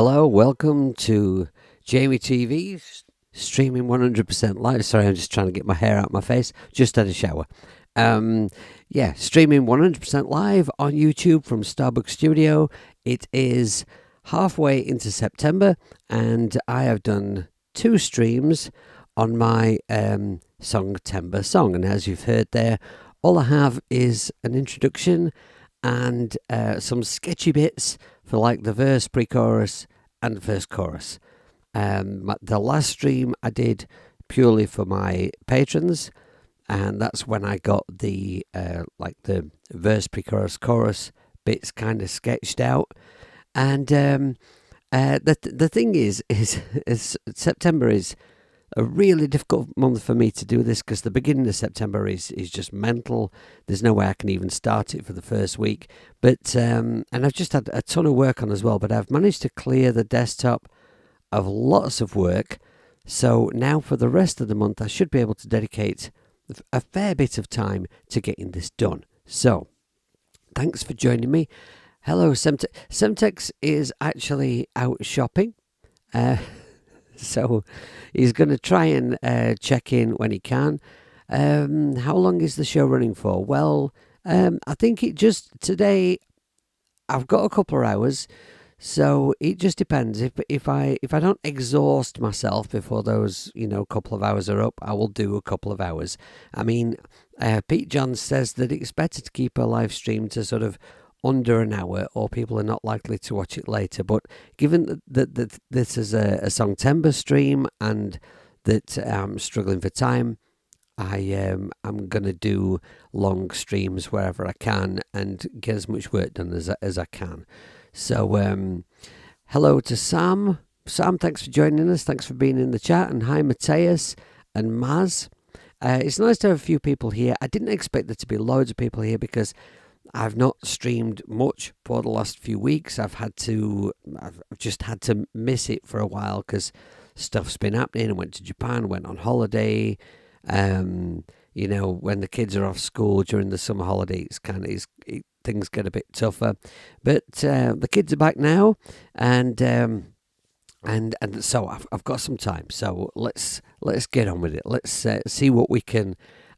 Hello, welcome to Jamie TV, streaming 100% live. Sorry, I'm just trying to get my hair out of my face. Just had a shower. Streaming 100% live on YouTube from Starbucks Studio. It is halfway into September, and I have done 2 streams on my Songtember song. And as you've heard there, all I have is an introduction and some sketchy bits for like the verse, pre-chorus, and the first chorus. The last stream I did purely for my patrons, and that's when I got the the verse, pre-chorus, chorus bits kind of sketched out. And the thing is September is a really difficult month for me to do this because the beginning of September is just mental. There's no way I can even start it for the first week. But and I've just had a ton of work on as well, but I've managed to clear the desktop of lots of work. So now for the rest of the month, I should be able to dedicate a fair bit of time to getting this done. So thanks for joining me. Hello, Semtex is actually out shopping. So he's going to try and check in when he can. How long is the show running for? Well, I think today I've got a couple of hours, so it just depends. If I don't exhaust myself before those couple of hours are up, I will do a couple of hours. I mean, Pete John says that it's better to keep a live stream to sort of under an hour, or people are not likely to watch it later. But given that this is a Songtember stream and that I'm struggling for time, I'm gonna do long streams wherever I can and get as much work done as I can. So hello to Sam. Sam, thanks for joining us. Thanks for being in the chat. And hi, Mateus and Maz. It's nice to have a few people here. I didn't expect there to be loads of people here because I've not streamed much for the last few weeks. I've just had to miss it for a while because stuff's been happening. I went to Japan, went on holiday. When the kids are off school during the summer holidays, things get a bit tougher. But the kids are back now, and so I've got some time. So let's get on with it. Let's see what we can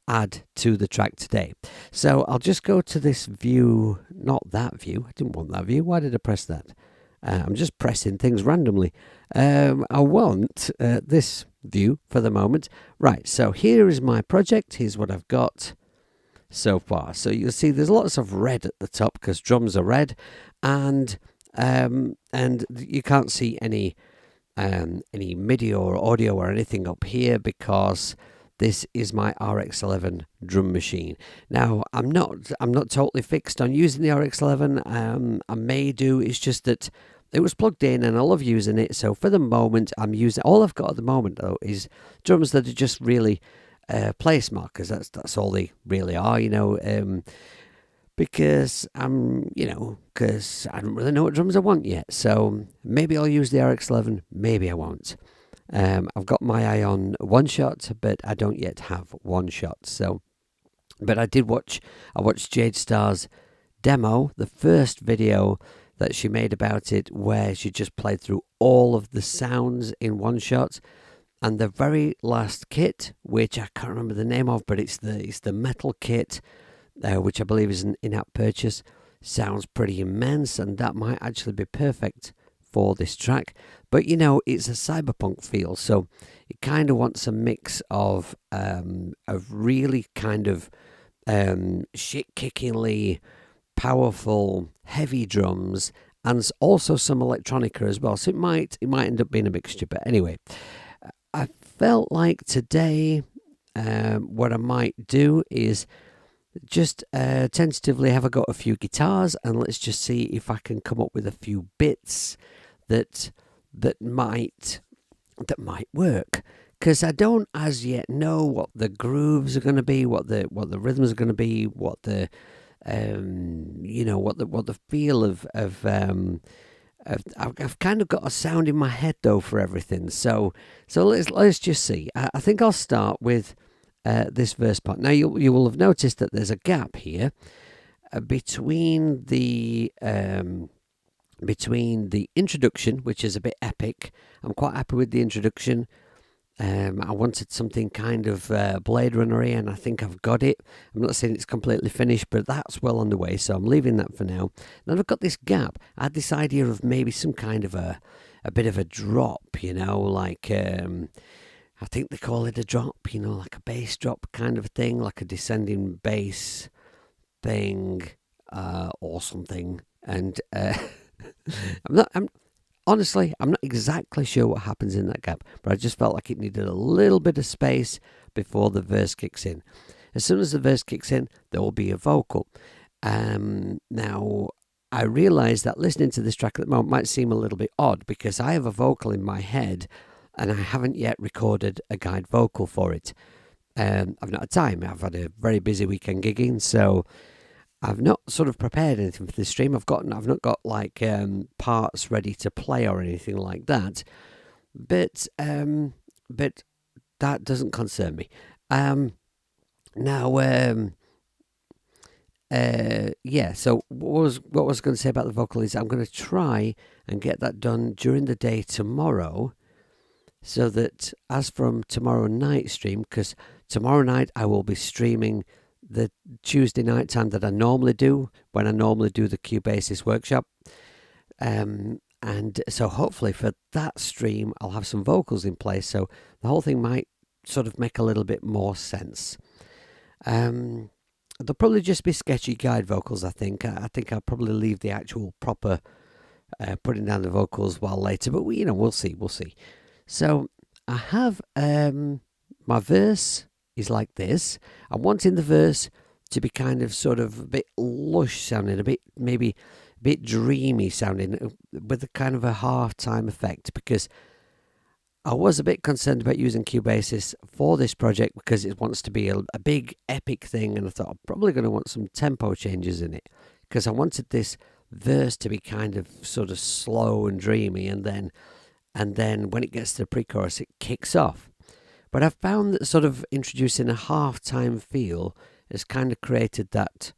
add to the track today. So I'll just go to this view, not that view. I didn't want that view. Why did I press that? I'm just pressing things randomly. I want this view for the moment. Right, so here is my project. Here's what I've got so far. So you'll see there's lots of red at the top because drums are red, and you can't see any MIDI or audio or anything up here because this is my RX11 drum machine. Now, I'm not totally fixed on using the RX11. I may do. It's just that it was plugged in and I love using it. So for the moment, I'm using. All I've got at the moment though is drums that are just really place markers. That's all they really are. Because because I don't really know what drums I want yet. So maybe I'll use the RX11. Maybe I won't. I've got my eye on One Shot, but I don't yet have One Shot. So, but I watched Jade Starr's demo, the first video that she made about it, where she just played through all of the sounds in One Shot, and the very last kit, which I can't remember the name of, but it's the metal kit, which I believe is an in-app purchase, sounds pretty immense, and that might actually be perfect for this track. But it's a cyberpunk feel, so it kind of wants a mix of really kind of shit-kickingly powerful heavy drums and also some electronica as well. So it might end up being a mixture. But anyway, I felt like today what I might do is just tentatively have a go at a few guitars, and let's just see if I can come up with a few bits that might work, because I don't as yet know what the grooves are going to be, what the rhythms are going to be, what the what the feel of I've kind of got a sound in my head though for everything. So let's just see. I think I'll start with this verse part. Now you will have noticed that there's a gap here between the between the introduction, which is a bit epic. I'm quite happy with the introduction. I wanted something kind of Blade Runner-y, and I think I've got it. I'm not saying it's completely finished, but that's well on the way, so I'm leaving that for now. Then I've got this gap. I had this idea of maybe some kind of a bit of a drop, like I think they call it a drop, like a bass drop kind of thing, like a descending bass thing or something. And honestly, I'm not exactly sure what happens in that gap, but I just felt like it needed a little bit of space before the verse kicks in. As soon as the verse kicks in, there will be a vocal. Now, I realise that listening to this track at the moment might seem a little bit odd because I have a vocal in my head and I haven't yet recorded a guide vocal for it. I've not had time. I've had a very busy weekend gigging, so I've not sort of prepared anything for this stream. I've not got like parts ready to play or anything like that. But that doesn't concern me. Now, yeah. So what I was going to say about the vocal is I'm going to try and get that done during the day tomorrow, so that as from tomorrow night stream, because tomorrow night I will be streaming the Tuesday night time that I normally do when I normally do the Cubasis workshop. And so hopefully for that stream I'll have some vocals in place, so the whole thing might sort of make a little bit more sense. There'll probably just be sketchy guide vocals, I think. I think I'll probably leave the actual proper putting down the vocals while later, but we'll see. So I have my verse is like this. I'm wanting the verse to be kind of sort of a bit lush sounding, maybe a bit dreamy sounding, with a kind of a half-time effect, because I was a bit concerned about using Cubasis for this project because it wants to be a big epic thing, and I thought I'm probably going to want some tempo changes in it because I wanted this verse to be kind of sort of slow and dreamy, and then when it gets to the pre-chorus it kicks off. But I've found that sort of introducing a half-time feel has kind of created that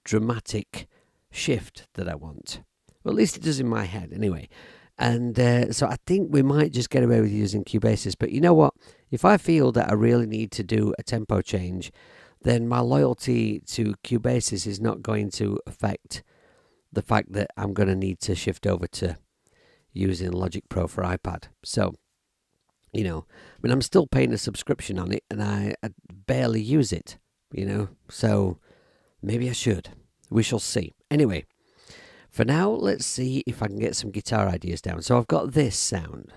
dramatic shift that I want. Well, at least it does in my head anyway. And so I think we might just get away with using Cubasis. But you know what? If I feel that I really need to do a tempo change, then my loyalty to Cubasis is not going to affect the fact that I'm going to need to shift over to using Logic Pro for iPad. So, I'm still paying a subscription on it and I barely use it, so maybe I should. We shall see. Anyway, for now, let's see if I can get some guitar ideas down. So I've got this sound.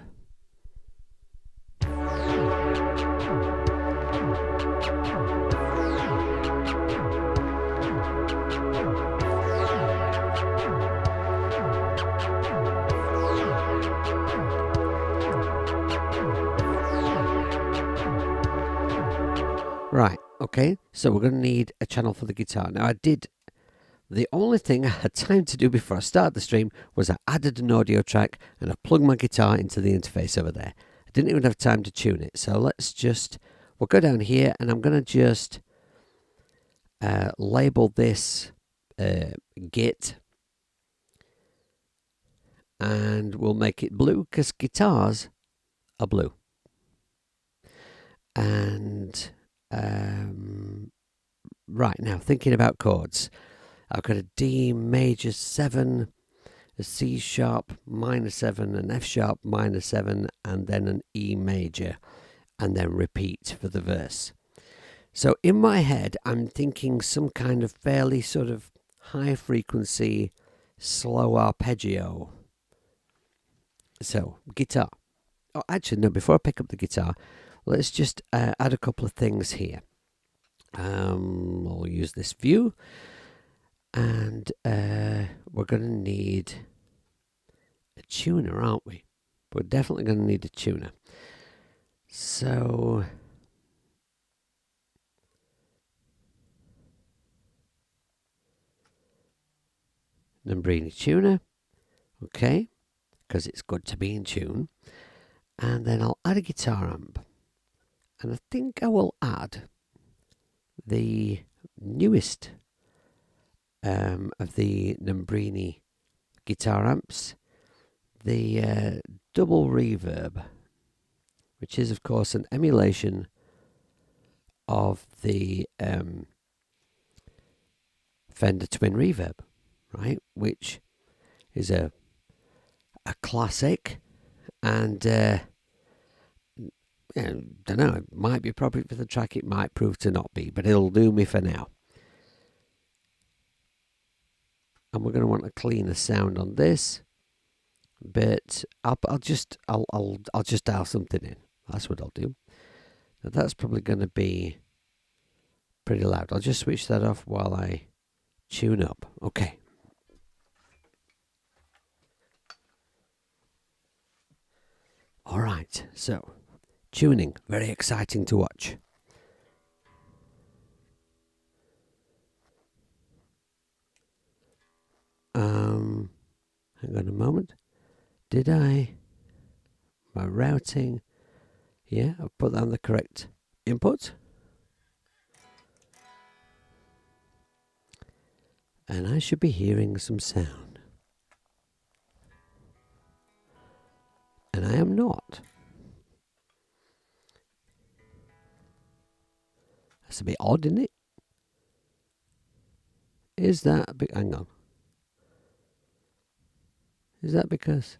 Right, okay, so we're going to need a channel for the guitar. Now, the only thing I had time to do before I started the stream was I added an audio track and I plugged my guitar into the interface over there. I didn't even have time to tune it. So we'll go down here and I'm going to just label this Git, and we'll make it blue because guitars are blue. And right now, thinking about chords, I've got a D major 7, a C sharp minor 7, an F sharp minor 7, and then an E major, and then repeat for the verse. So in my head, I'm thinking some kind of fairly sort of high frequency, slow arpeggio. So, guitar. Oh, actually, no, before I pick up the guitar, let's just add a couple of things here. We'll use this view, and we're going to need a tuner, aren't we? We're definitely going to need a tuner. So, Nambrini tuner, okay, because it's good to be in tune. And then I'll add a guitar amp, and I think I will add the newest of the Nambrini guitar amps, the double reverb, which is of course an emulation of the Fender Twin Reverb, right? Which is a classic, and don't know, it might be appropriate for the track, it might prove to not be, but it'll do me for now. And we're going to want a cleaner sound on this, but I'll just dial something in. That's what I'll do. Now that's probably going to be pretty loud. I'll just switch that off while I tune up. Okay. All right, so tuning, very exciting to watch. Hang on a moment. Did I? My routing. Yeah, I've put down the correct input. And I should be hearing some sound. And I am not. That's a bit odd, isn't it? Is that a bit... Hang on. Is that because...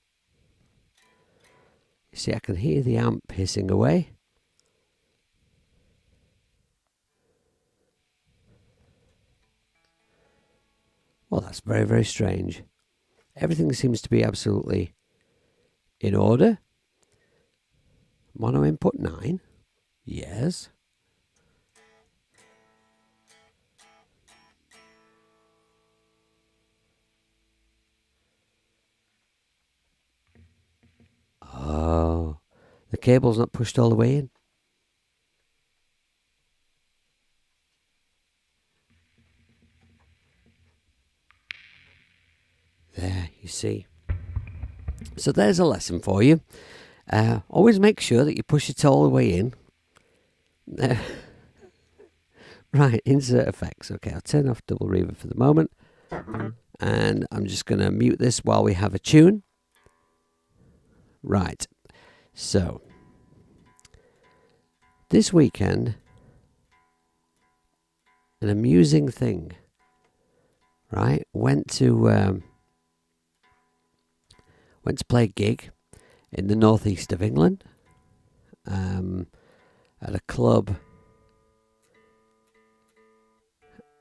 You see, I can hear the amp hissing away. Well, that's very, very strange. Everything seems to be absolutely in order. Mono input 9. Yes. Oh, the cable's not pushed all the way in. There, you see. So there's a lesson for you. Always make sure that you push it all the way in. Right, insert effects. Okay, I'll turn off double reverb for the moment. And I'm just going to mute this while we have a tune. Right, so this weekend, an amusing thing, right? Went to play a gig in the northeast of England, at a club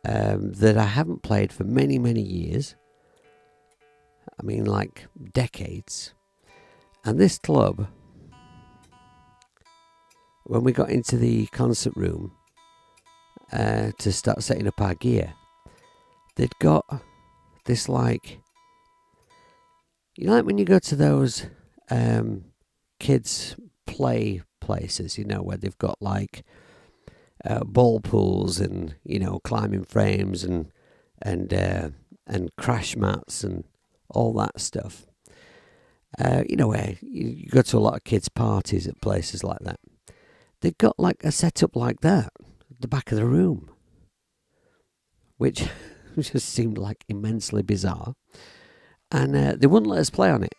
that I haven't played for many, many years. I mean, like decades. And this club, when we got into the concert room to start setting up our gear, they'd got this, like, you know, like when you go to those kids play places, you know, where they've got like ball pools and, you know, climbing frames and crash mats and all that stuff. You know, where you go to a lot of kids' parties at places like that. They've got like a setup like that at the back of the room, which just seemed like immensely bizarre. And they wouldn't let us play on it.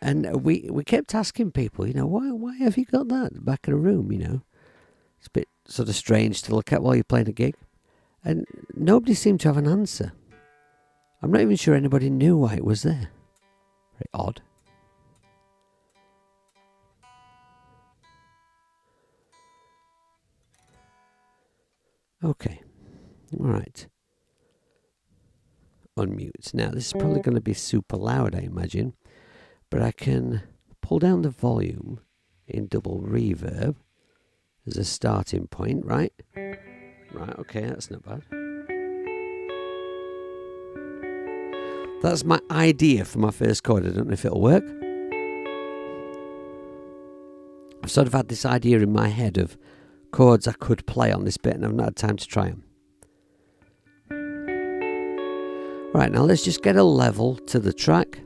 And we kept asking people, you know, why have you got that at the back of the room, you know? It's a bit sort of strange to look at while you're playing a gig. And nobody seemed to have an answer. I'm not even sure anybody knew why it was there. Very odd. Okay. All right. Unmute. Now, this is probably going to be super loud, I imagine. But I can pull down the volume in double reverb as a starting point, right? Right, okay, that's not bad. That's my idea for my first chord. I don't know if it'll work. I've sort of had this idea in my head of chords I could play on this bit, and I've not had time to try them. Right, now let's just get a level to the track.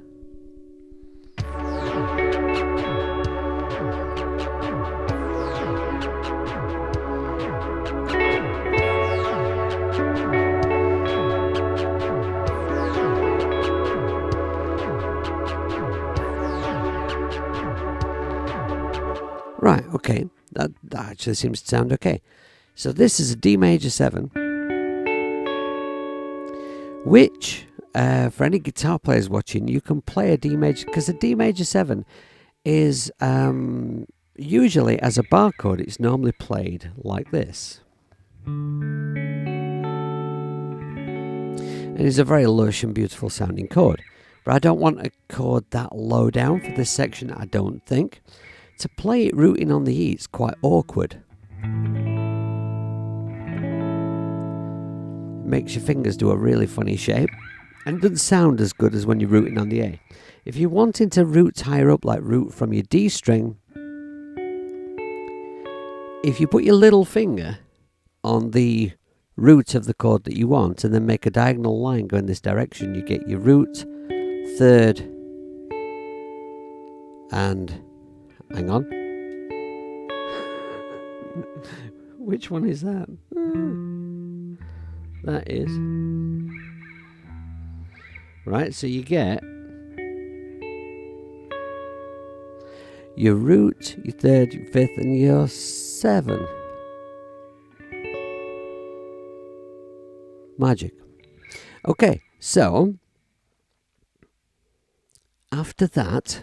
Right, okay. That actually seems to sound okay. So this is a D major 7, which, for any guitar players watching, you can play a D major, because a D major 7 is usually, as a bar chord, it's normally played like this. And it's a very lush and beautiful sounding chord. But I don't want a chord that low down for this section, I don't think. To play it rooting on the E, it's quite awkward. It makes your fingers do a really funny shape, and it doesn't sound as good as when you're rooting on the A. If you're wanting to root higher up, like root from your D string, if you put your little finger on the root of the chord that you want and then make a diagonal line go in this direction, you get your root, third, and hang on. Which one is that? That is right. So you get your root, your third, your fifth, and your 7. Magic. Okay, so after that,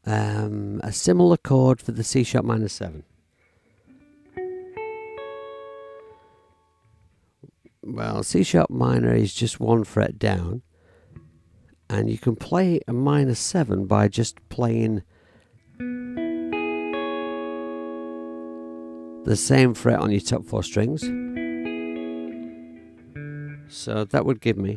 a similar chord for the C sharp minor 7. Well, C sharp minor is just 1 fret down, and you can play a minor 7 by just playing the same fret on your top 4 strings. So that would give me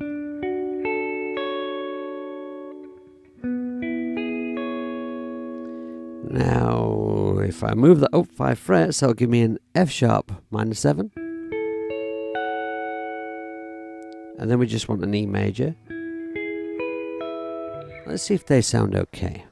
now, if I move that up 5 frets, that'll give me an F sharp minor 7. And then we just want an E major. Let's see if they sound okay.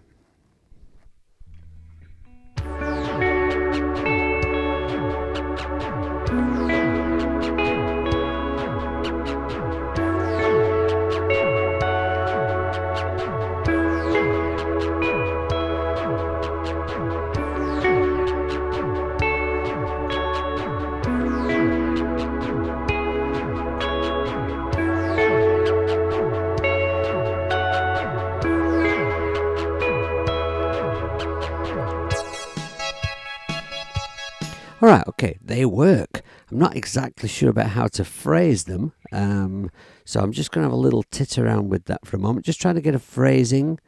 Alright, okay, they work. I'm not exactly sure about how to phrase them, so I'm just going to have a little tit around with that for a moment, just trying to get a phrasing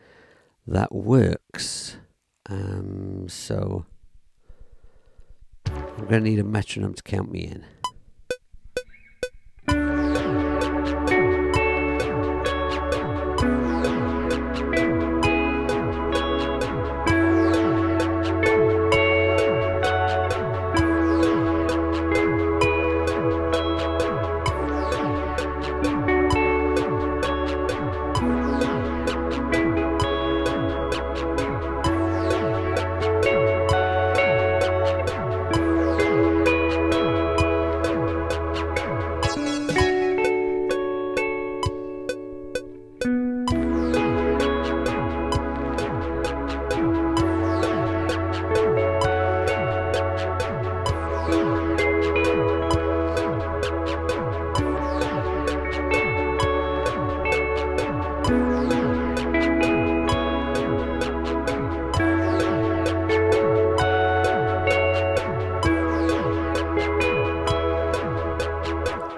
that works. So I'm going to need a metronome to count me in.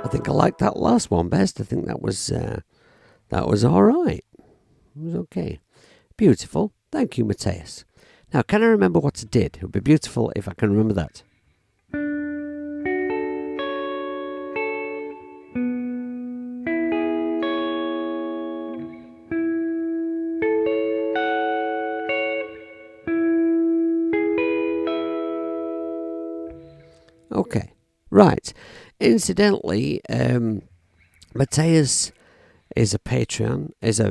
I think I liked that last one best. I think that was all right. It was okay. Beautiful. Thank you, Matthias. Now, can I remember what I did? It would be beautiful if I can remember that. Okay, right. Incidentally, Matthias is a patron, is a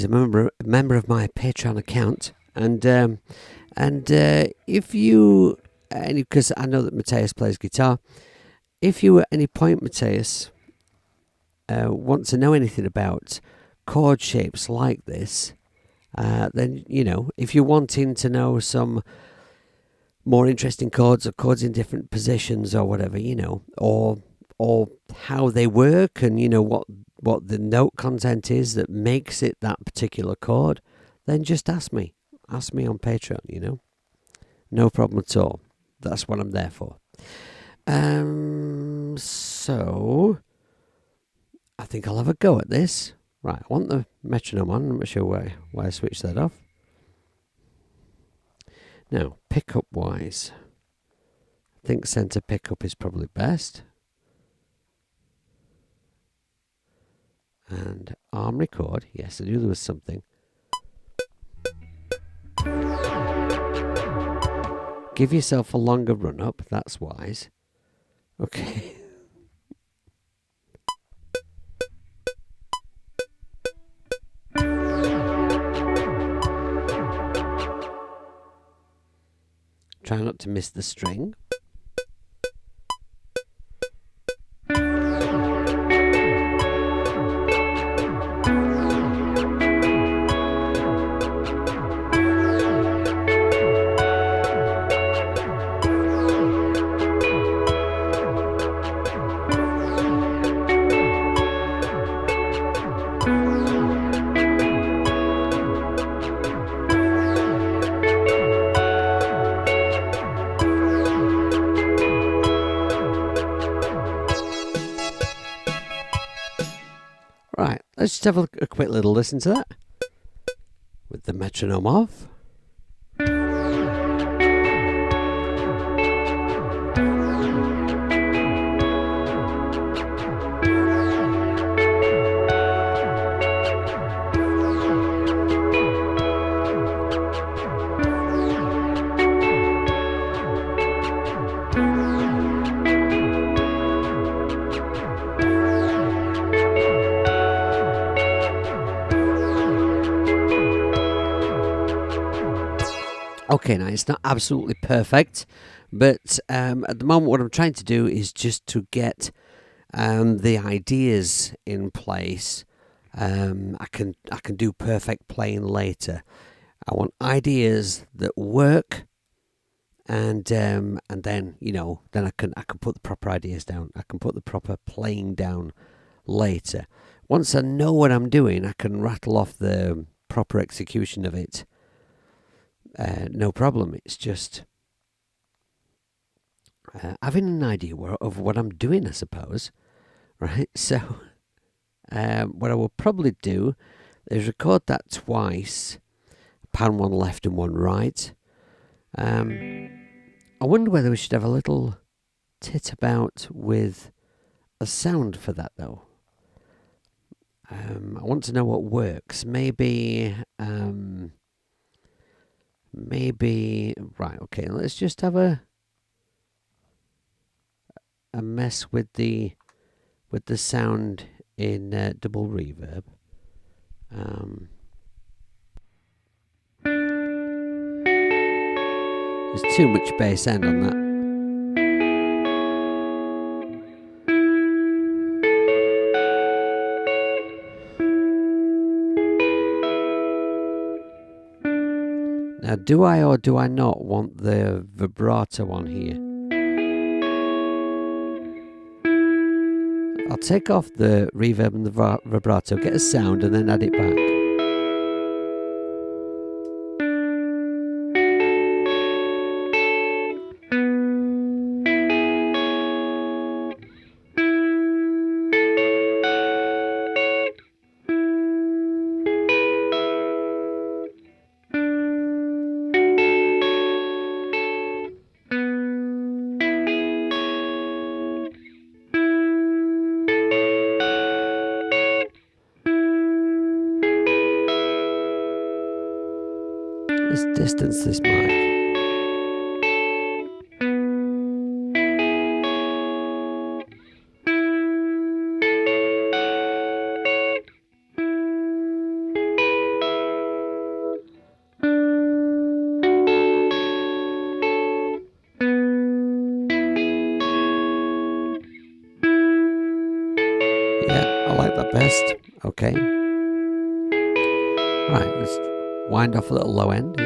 member of my Patreon account, and if you, because I know that Matthias plays guitar, if you at any point, Matthias, want to know anything about chord shapes like this, then, if you're wanting to know some more interesting chords or chords in different positions or whatever, or how they work and, what the note content is that makes it that particular chord, then just ask me. Ask me on Patreon, No problem at all. That's what I'm there for. So I think I'll have a go at this. Right, I want the metronome on. I'm not sure why I switched that off. Now, pickup wise, I think centre pickup is probably best. And arm record. Yes, I knew there was something. Give yourself a longer run up. That's wise. Okay. Try not to miss the string. Right, let's just have a quick little listen to that with the metronome off. Okay, now it's not absolutely perfect, but at the moment what I'm trying to do is just to get the ideas in place. I can do perfect playing later. I want ideas that work, and then then I can put the proper ideas down. I can put the proper playing down later. Once I know what I'm doing, I can rattle off the proper execution of it. No problem. It's just having an idea of what I'm doing, I suppose. Right? So, what I will probably do is record that twice, pan one left and one right. I wonder whether we should have a little tit about with a sound for that, though. I want to know what works. Maybe, right, okay, let's just have a mess with the sound in double reverb. There's too much bass end on that. Now, do I or do I not want the vibrato on here? I'll take off the reverb and the vibrato, get a sound, and then add it back. Let's distance this mic. Yeah, I like that best. Okay. Right, wind off a little low end.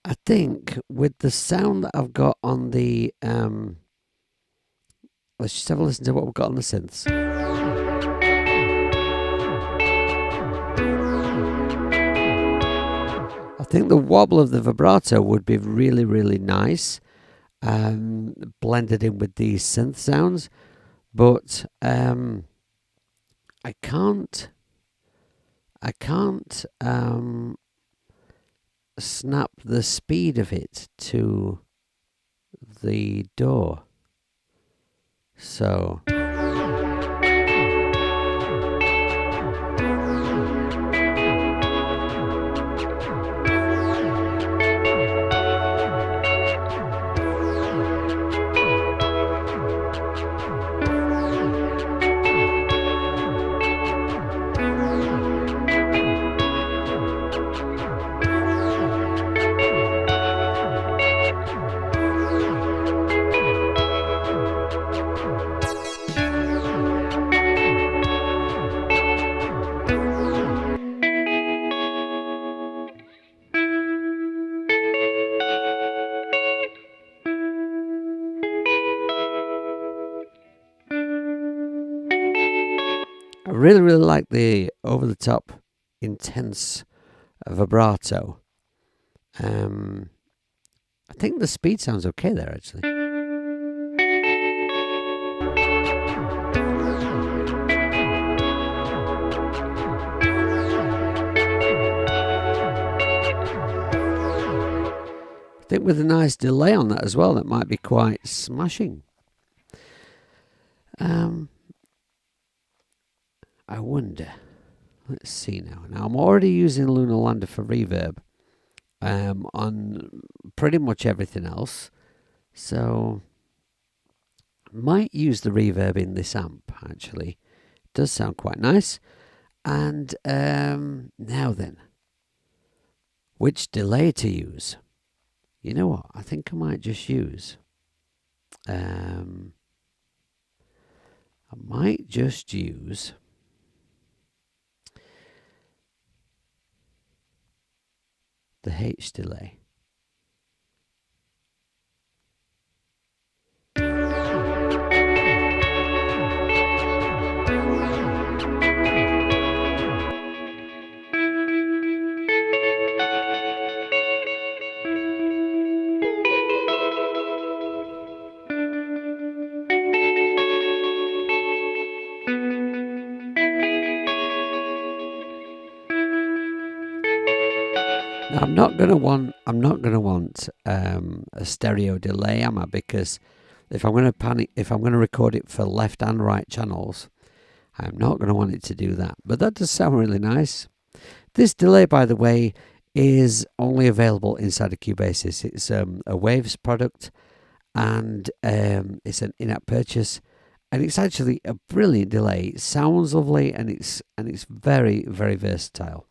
I think with the sound that I've got on the let's just have a listen to what we've got on the synths. I think the wobble of the vibrato would be really, really nice, blended in with these synth sounds, but I can't snap the speed of it to the door. So I really, really like the over-the-top, intense vibrato. I think the speed sounds okay there, actually. I think with a nice delay on that as well, that might be quite smashing. I wonder. Let's see now. Now I'm already using Lunar Lander for reverb on pretty much everything else. So I might use the reverb in this amp, actually. It does sound quite nice. And now then, which delay to use? You know what? I think I might just use... I might just use... the H delay. Now, I'm not gonna want a stereo delay, am I? Because if I'm gonna record it for left and right channels, I'm not gonna want it to do that. But that does sound really nice. This delay, by the way, is only available inside of Cubasis. It's a Waves product, and it's an in-app purchase, and it's actually a brilliant delay. It sounds lovely, and it's very, very versatile.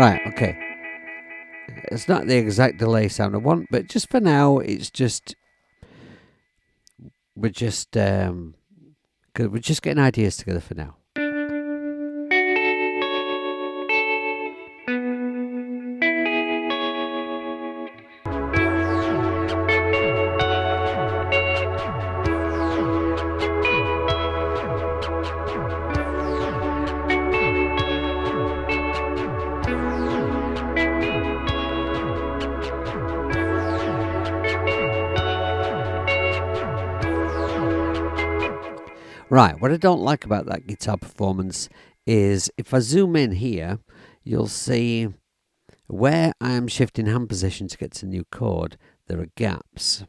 Right, okay. It's not the exact delay sound I want, but just for now, it's just we're just we're just getting ideas together for now. Right, what I don't like about that guitar performance is if I zoom in here, you'll see where I am shifting hand position to get to a new chord, there are gaps.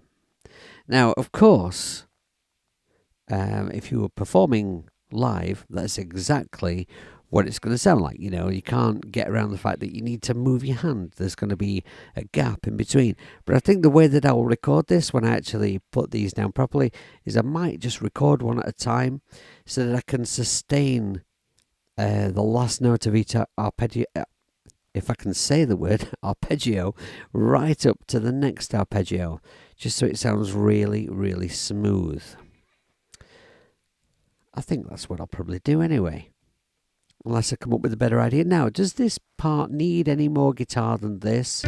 Now, of course, if you were performing live, that's exactly what it's going to sound like. You can't get around the fact that you need to move your hand. There's going to be a gap in between. But I think the way that I will record this when I actually put these down properly is I might just record one at a time so that I can sustain the last note of each arpeggio, if I can say the word arpeggio, right up to the next arpeggio, just so it sounds really, really smooth. I think that's what I'll probably do anyway. Unless I come up with a better idea. Now, does this part need any more guitar than this?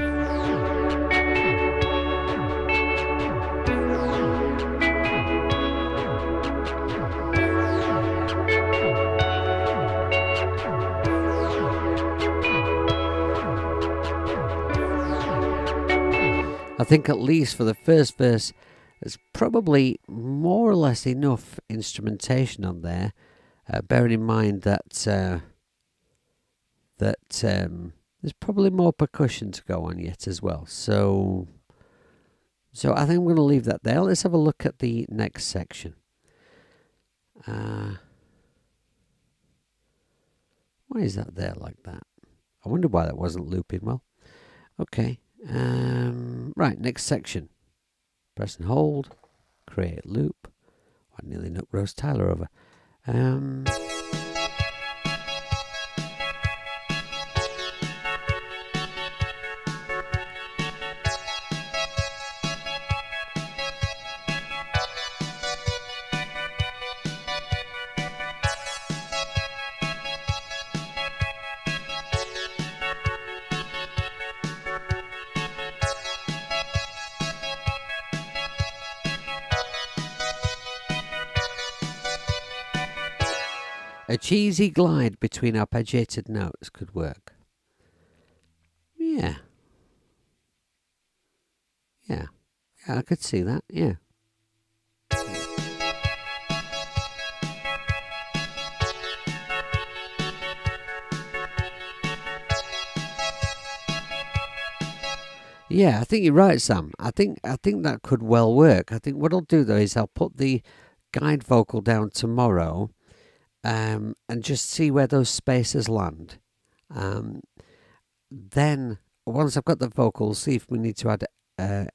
I think at least for the first verse, there's probably more or less enough instrumentation on there. Bearing in mind that there's probably more percussion to go on yet as well. So I think I'm going to leave that there. Let's have a look at the next section. Why is that there like that? I wonder why that wasn't looping well. Okay. Right, next section. Press and hold. Create loop. I nearly knocked Rose Tyler over. A cheesy glide between arpeggiated notes could work. Yeah, I could see that, yeah. Yeah, I think you're right, Sam. I think that could well work. I think what I'll do though is I'll put the guide vocal down tomorrow, and just see where those spaces land. Then once I've got the vocals, see if we need to add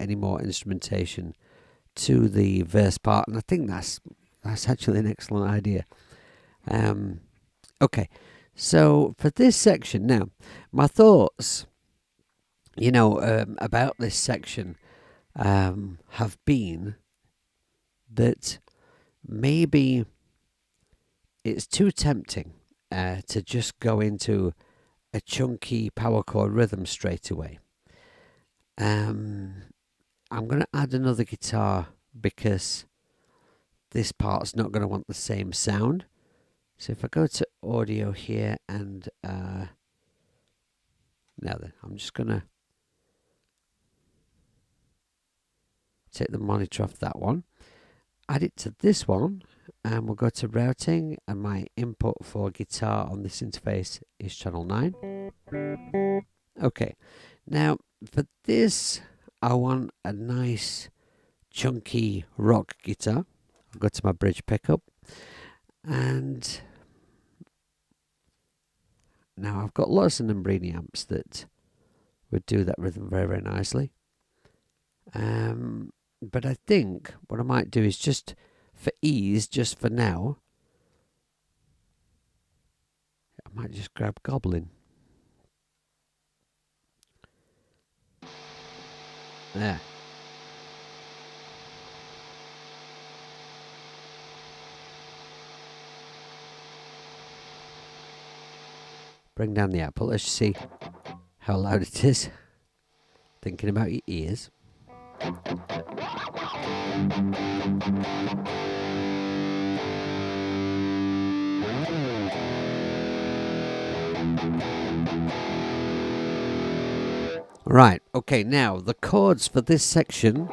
any more instrumentation to the verse part. And I think that's actually an excellent idea. Okay, so for this section now, my thoughts, about this section have been that maybe it's too tempting to just go into a chunky power chord rhythm straight away. I'm going to add another guitar because this part's not going to want the same sound. So if I go to audio here and now then, I'm just going to take the monitor off that one, add it to this one, and we'll go to routing, and my input for guitar on this interface is channel 9. Okay, now for this I want a nice chunky rock guitar. I'll go to my bridge pickup, and now I've got lots of Nombrini amps that would do that rhythm very, very nicely. But I think what I might do is just for ease, just for now, I might just grab Goblin. There. Bring down the output. Let's see how loud it is. Thinking about your ears. Right, okay, now the chords for this section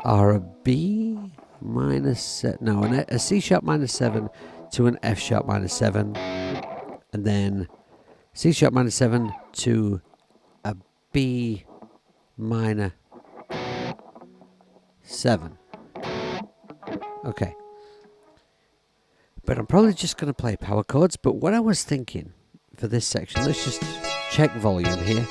are a B minus, a C sharp minus 7 to an F sharp minus 7, and then C sharp minus 7 to a B minor 7. Okay. But I'm probably just going to play power chords, but what I was thinking for this section, let's just check volume here.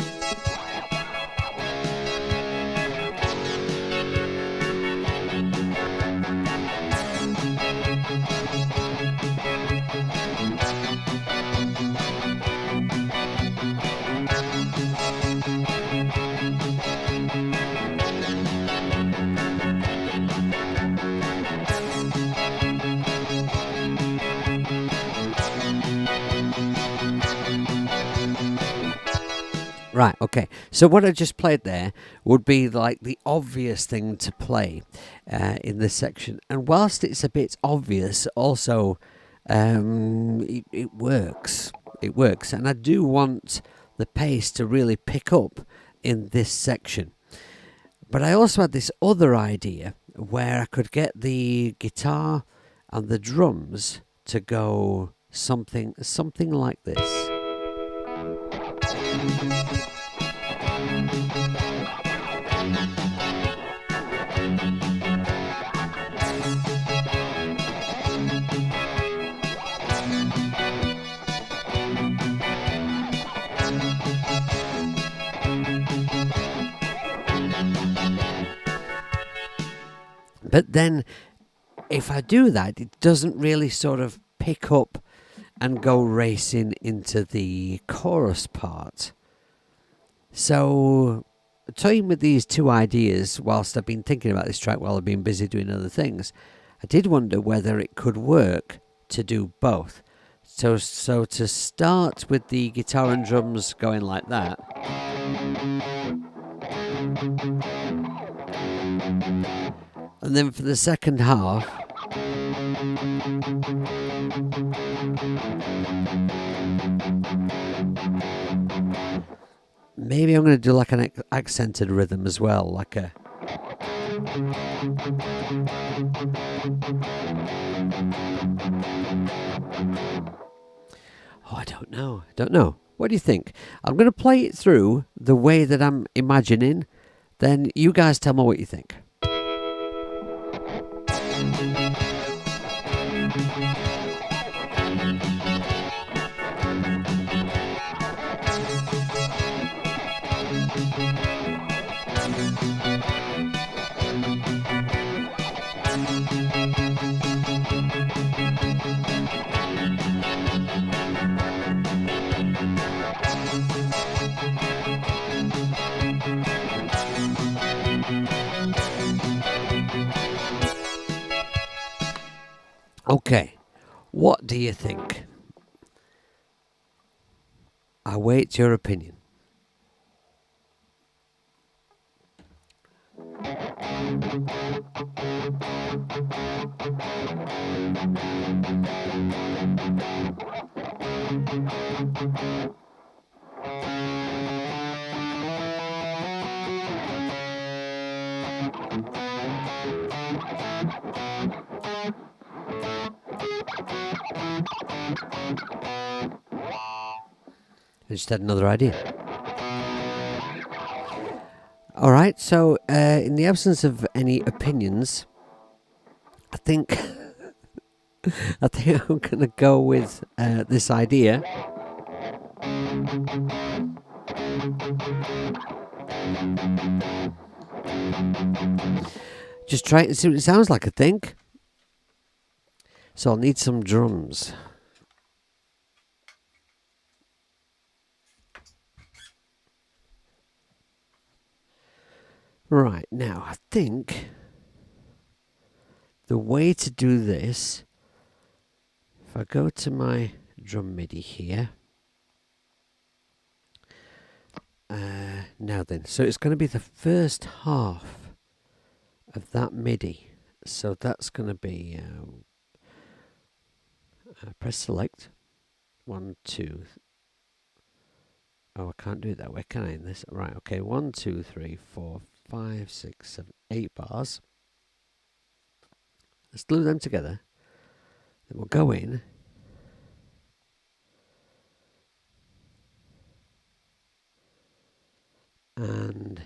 Right, okay. So what I just played there would be like the obvious thing to play in this section. And whilst it's a bit obvious, also it works. It works. And I do want the pace to really pick up in this section. But I also had this other idea where I could get the guitar and the drums to go something like this. But then, if I do that, it doesn't really sort of pick up and go racing into the chorus part. So, toying with these two ideas whilst I've been thinking about this track while I've been busy doing other things, I did wonder whether it could work to do both. So to start with the guitar and drums going like that. And then for the second half, maybe I'm going to do like an accented rhythm as well, like a... Oh, I don't know. What do you think? I'm going to play it through the way that I'm imagining. Then you guys tell me what you think. Okay, what do you think? I wait your opinion. I just had another idea. All right, so in the absence of any opinions, I think I'm going to go with this idea. Just try it and see what it sounds like, I think. So I'll need some drums. Right, now I think the way to do this, if I go to my drum MIDI here, now then, so it's going to be the first half of that MIDI. So that's going to be, press select, 1, 2. Oh, I can't do it that way, can I, in this? Right, okay, 1, 2, 3, 4, 5, 6, 7, 8 bars. Let's glue them together. Then we'll go in. And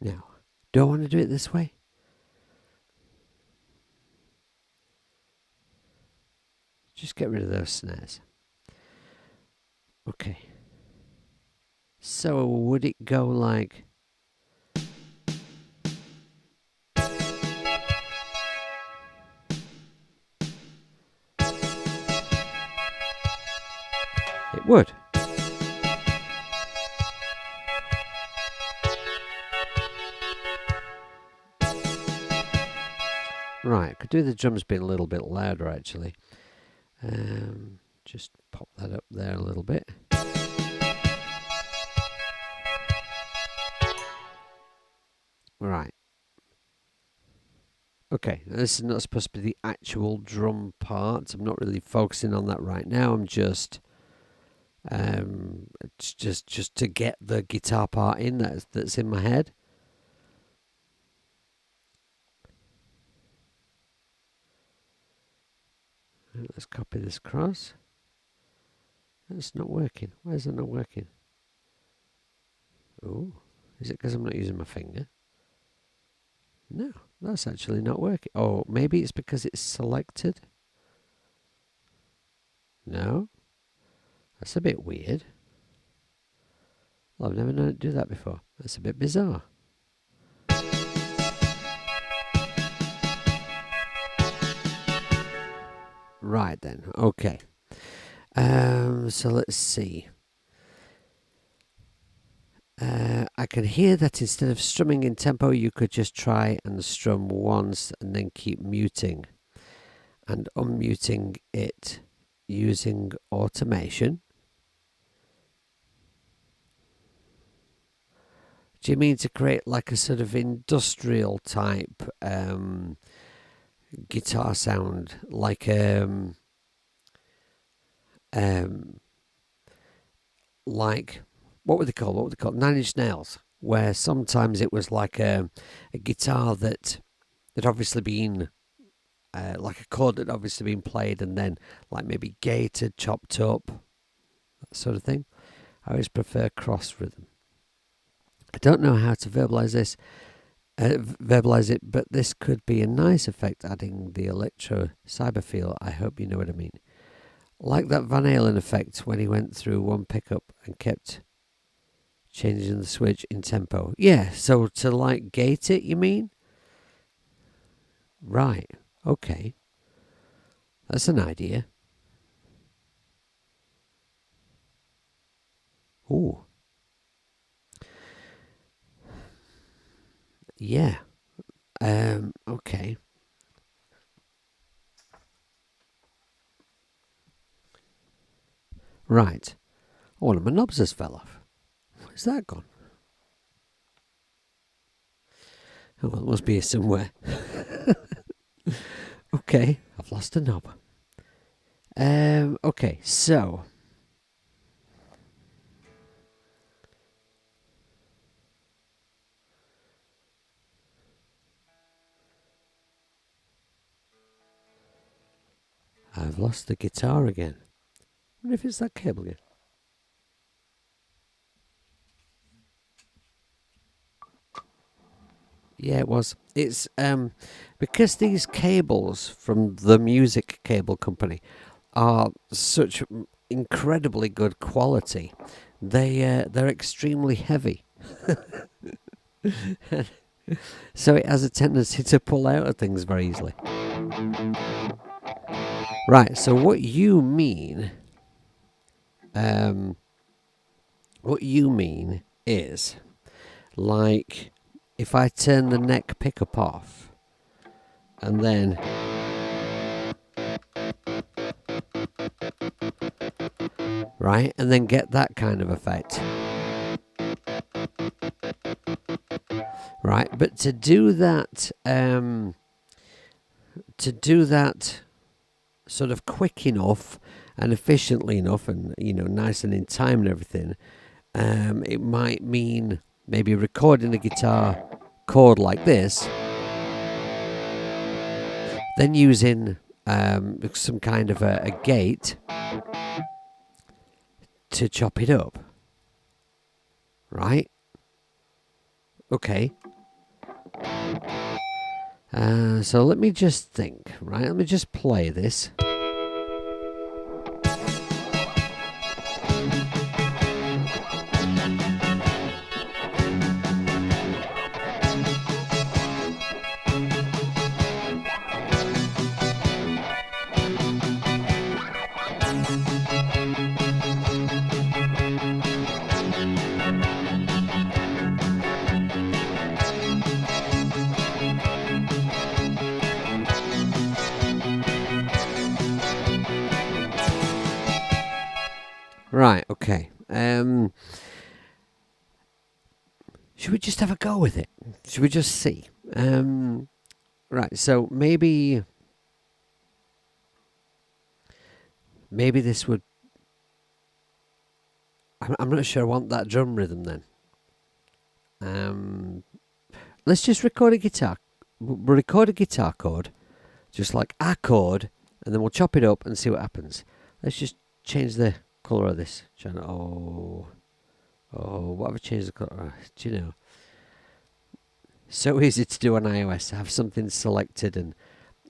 now, do I want to do it this way? Just get rid of those snares. Okay. So would it go like... It would. Right, I could do the drums being a little bit louder actually. Just pop that up there a little bit. Right. Okay, this is not supposed to be the actual drum part. I'm not really focusing on that right now. I'm just just to get the guitar part in that's in my head. Let's copy this across. That's not working. Why is it not working? Oh, is it because I'm not using my finger? No, that's actually not working. Oh, maybe it's because it's selected. No, that's a bit weird. Well, I've never known it to do that before. That's a bit bizarre. Right then, okay. So let's see. I can hear that instead of strumming in tempo, you could just try and strum once and then keep muting and unmuting it using automation. Do you mean to create like a sort of industrial type guitar sound, like like what would they call 9 Inch Nails, where sometimes it was like a guitar that had obviously been like a chord that had obviously been played and then like maybe gated, chopped up, that sort of thing. I always prefer cross rhythm. I don't know how to verbalize it, but this could be a nice effect, adding the electro cyber feel. I hope you know what I mean. Like that Van Halen effect when he went through one pickup and kept changing the switch in tempo. Yeah, so to like gate it, you mean? Right, okay. That's an idea. Ooh. Yeah. Okay. Right. Oh, one of my knobs has fell off. Where's that gone? Oh, well, it must be here somewhere. Okay, I've lost a knob. Okay, so I've lost the guitar again. I wonder if it's that cable again. Yeah, it was. It's because these cables from the music cable company are such incredibly good quality. They're extremely heavy, so it has a tendency to pull out of things very easily. Right. So what you mean? what you mean is, like, if I turn the neck pickup off, and then right, and then get that kind of effect. Right, but to do that sort of quick enough and efficiently enough, and nice and in time and everything, it might mean maybe recording a guitar chord like this, then using some kind of a gate to chop it up. Right? Okay. So let me just think, right? Let me just play this. Right, okay. Should we just have a go with it? Should we just see? Right, so maybe this would... I'm not sure I want that drum rhythm then. Let's just record a guitar. We'll record a guitar chord, just like a chord, and then we'll chop it up and see what happens. Let's just change the colour of this channel. What have I changed the colour? Do you know? So easy to do on iOS. Have something selected and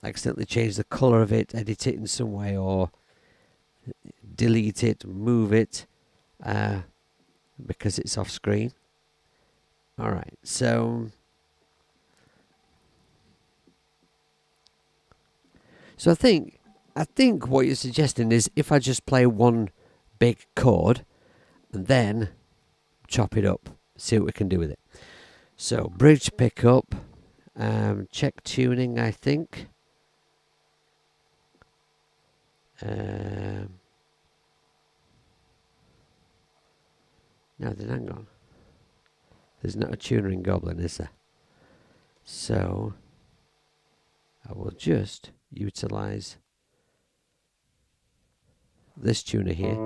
accidentally change the colour of it, edit it in some way, or delete it, move it, because it's off screen. Alright, so I think what you're suggesting is if I just play one big chord and then chop it up, see what we can do with it. So bridge pickup, check tuning, I think. No, then hang on. There's not a tuner in Goblin, is there? So I will just utilize this tuner here.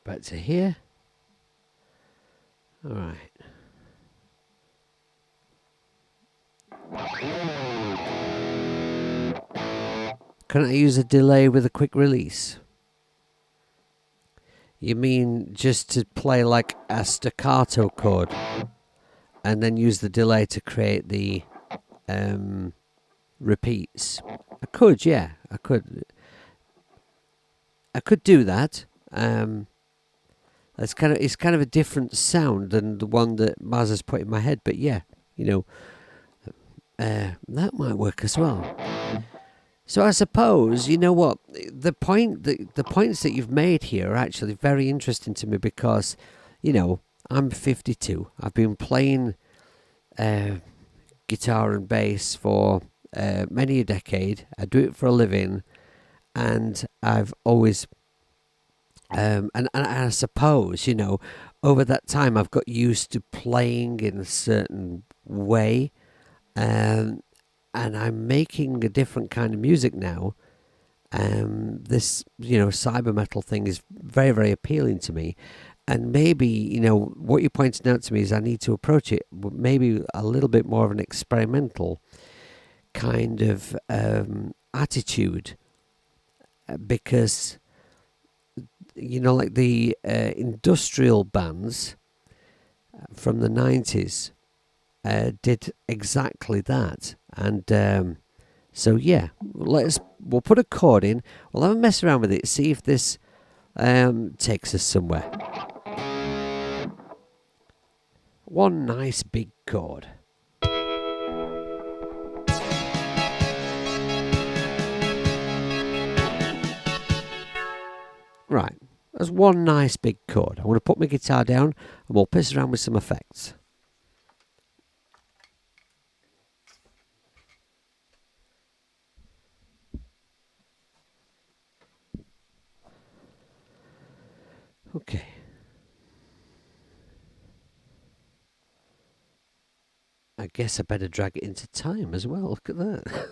Back to here. All right. Can I use a delay with a quick release? You mean just to play like a staccato chord and then use the delay to create the repeats? I could, yeah. I could do that. It's kind of a different sound than the one that Maz has put in my head, but yeah, that might work as well. So I suppose, you know what, the points that you've made here are actually very interesting to me because, I'm 52. I've been playing guitar and bass for many a decade. I do it for a living, and I've always and I suppose, over that time I've got used to playing in a certain way, and I'm making a different kind of music now. This, cyber metal thing is very, very appealing to me. And maybe, what you're pointing out to me is I need to approach it maybe a little bit more of an experimental kind of attitude, because like the industrial bands from the 90s did exactly that. And so yeah, we'll put a chord in, we'll have a mess around with it, see if this takes us somewhere. One nice big chord. Right, there's one nice big chord. I'm going to put my guitar down and we'll piss around with some effects. Okay. I guess I better drag it into time as well. Look at that.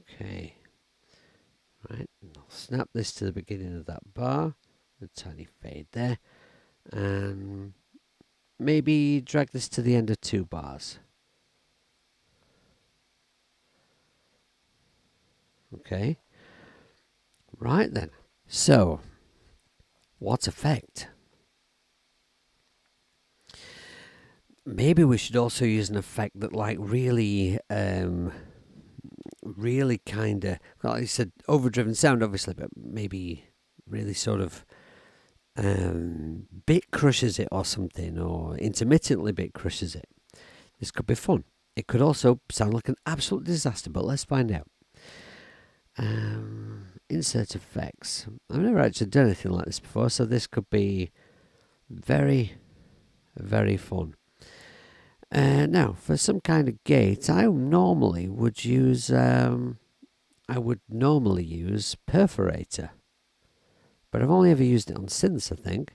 Okay. Right. I'll snap this to the beginning of that bar. A tiny fade there. And maybe drag this to the end of 2 bars. Okay. Right then. So, what effect? Maybe we should also use an effect that really kind of, well, I said overdriven sound obviously, but maybe really sort of bit crushes it or something, or intermittently bit crushes it. This could be fun. It could also sound like an absolute disaster, but let's find out. Insert effects. I've never actually done anything like this before, so this could be very, very fun. Now, for some kind of gate, I would normally use perforator, but I've only ever used it on synths, I think.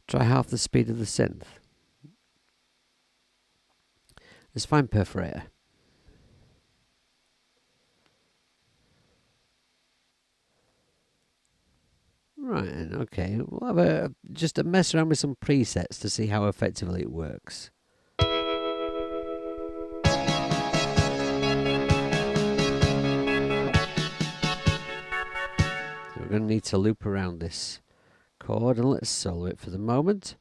Try half the speed of the synth. Let's find perforator. Right, okay. We'll have just a mess around with some presets to see how effectively it works. So we're going to need to loop around this chord, and let's solo it for the moment.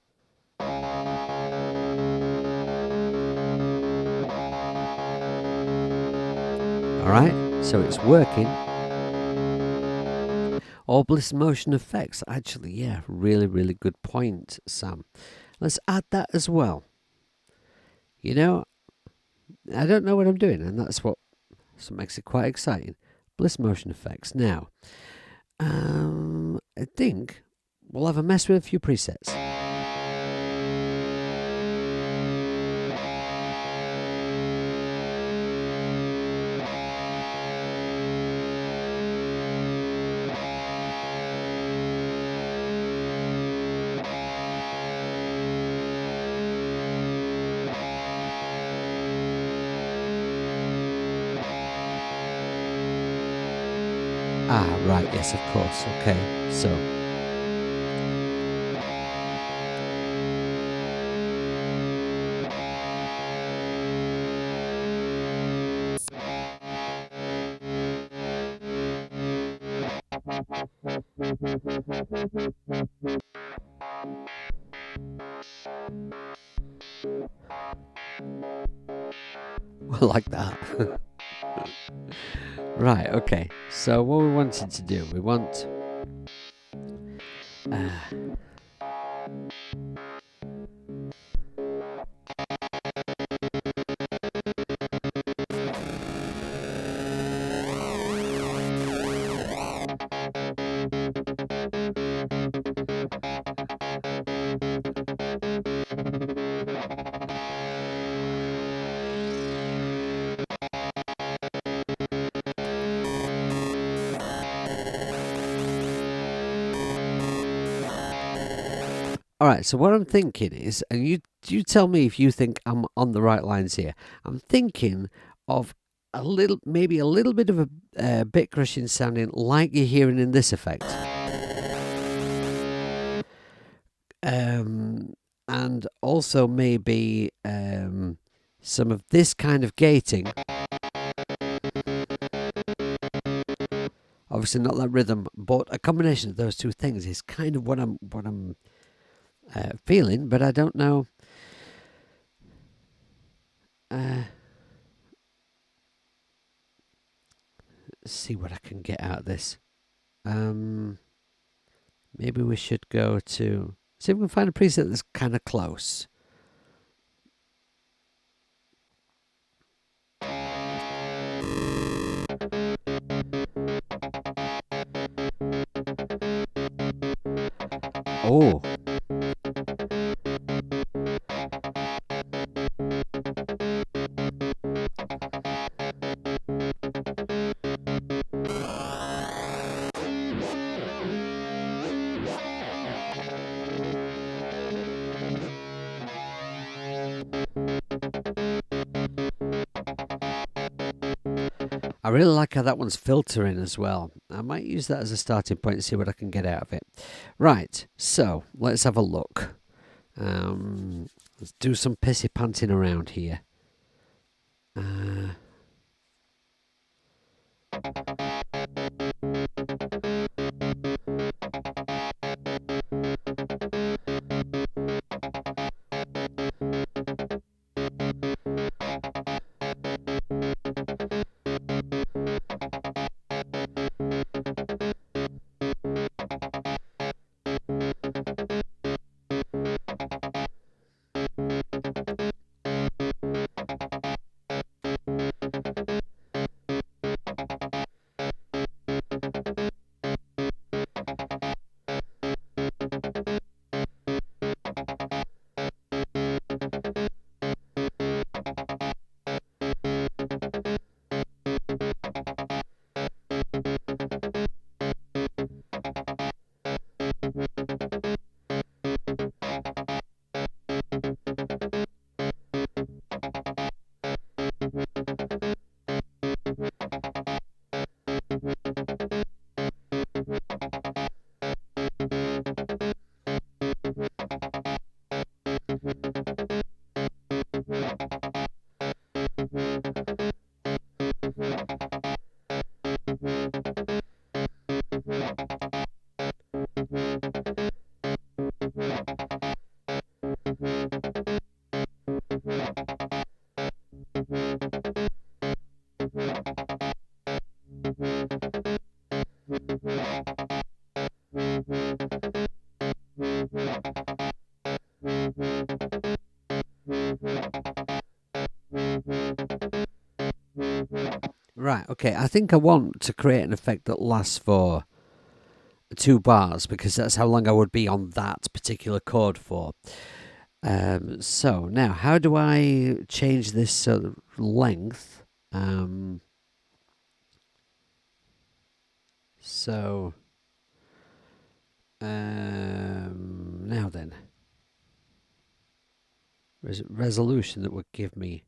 Alright, so it's working. Or Bliss Motion Effects. Actually, yeah, really, really good point, Sam. Let's add that as well. I don't know what I'm doing, and that's what makes it quite exciting. Bliss Motion Effects. Now, I think we'll have a mess with a few presets. Right, yes, of course. Okay, so. Well, like that. Right, okay. So what we wanted to do, we want... Alright, so what I'm thinking is, and you tell me if you think I'm on the right lines here. I'm thinking of maybe a little bit of a bit crushing sounding like you're hearing in this effect. And also maybe some of this kind of gating. Obviously not that rhythm, but a combination of those two things is kind of what I'm feeling, but I don't know. See what I can get out of this. Maybe we should go to see if we can find a preset that's kind of close. Oh. I really like how that one's filtering as well. I might use that as a starting point and see what I can get out of it. Right, so let's have a look. Let's do some pissy panting around here. Right, okay, I think I want to create an effect that lasts for 2 bars because that's how long I would be on that particular chord for. So now, how do I change this length? Now then, resolution that would give me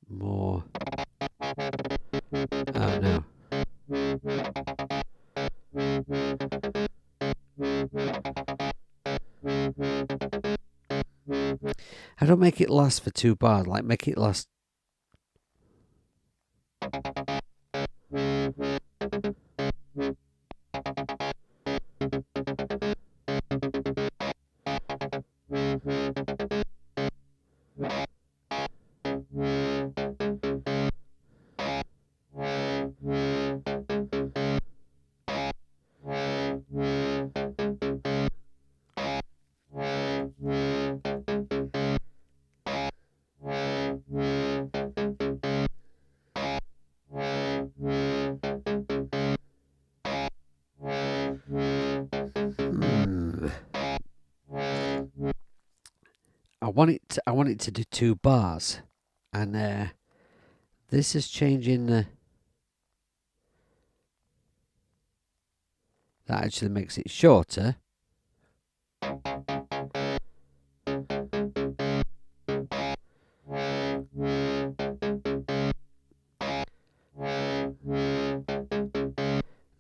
more. Oh no. How do I make it last for 2 bars? Like make it last. I want it to do 2 bars, and this is changing the. That actually makes it shorter.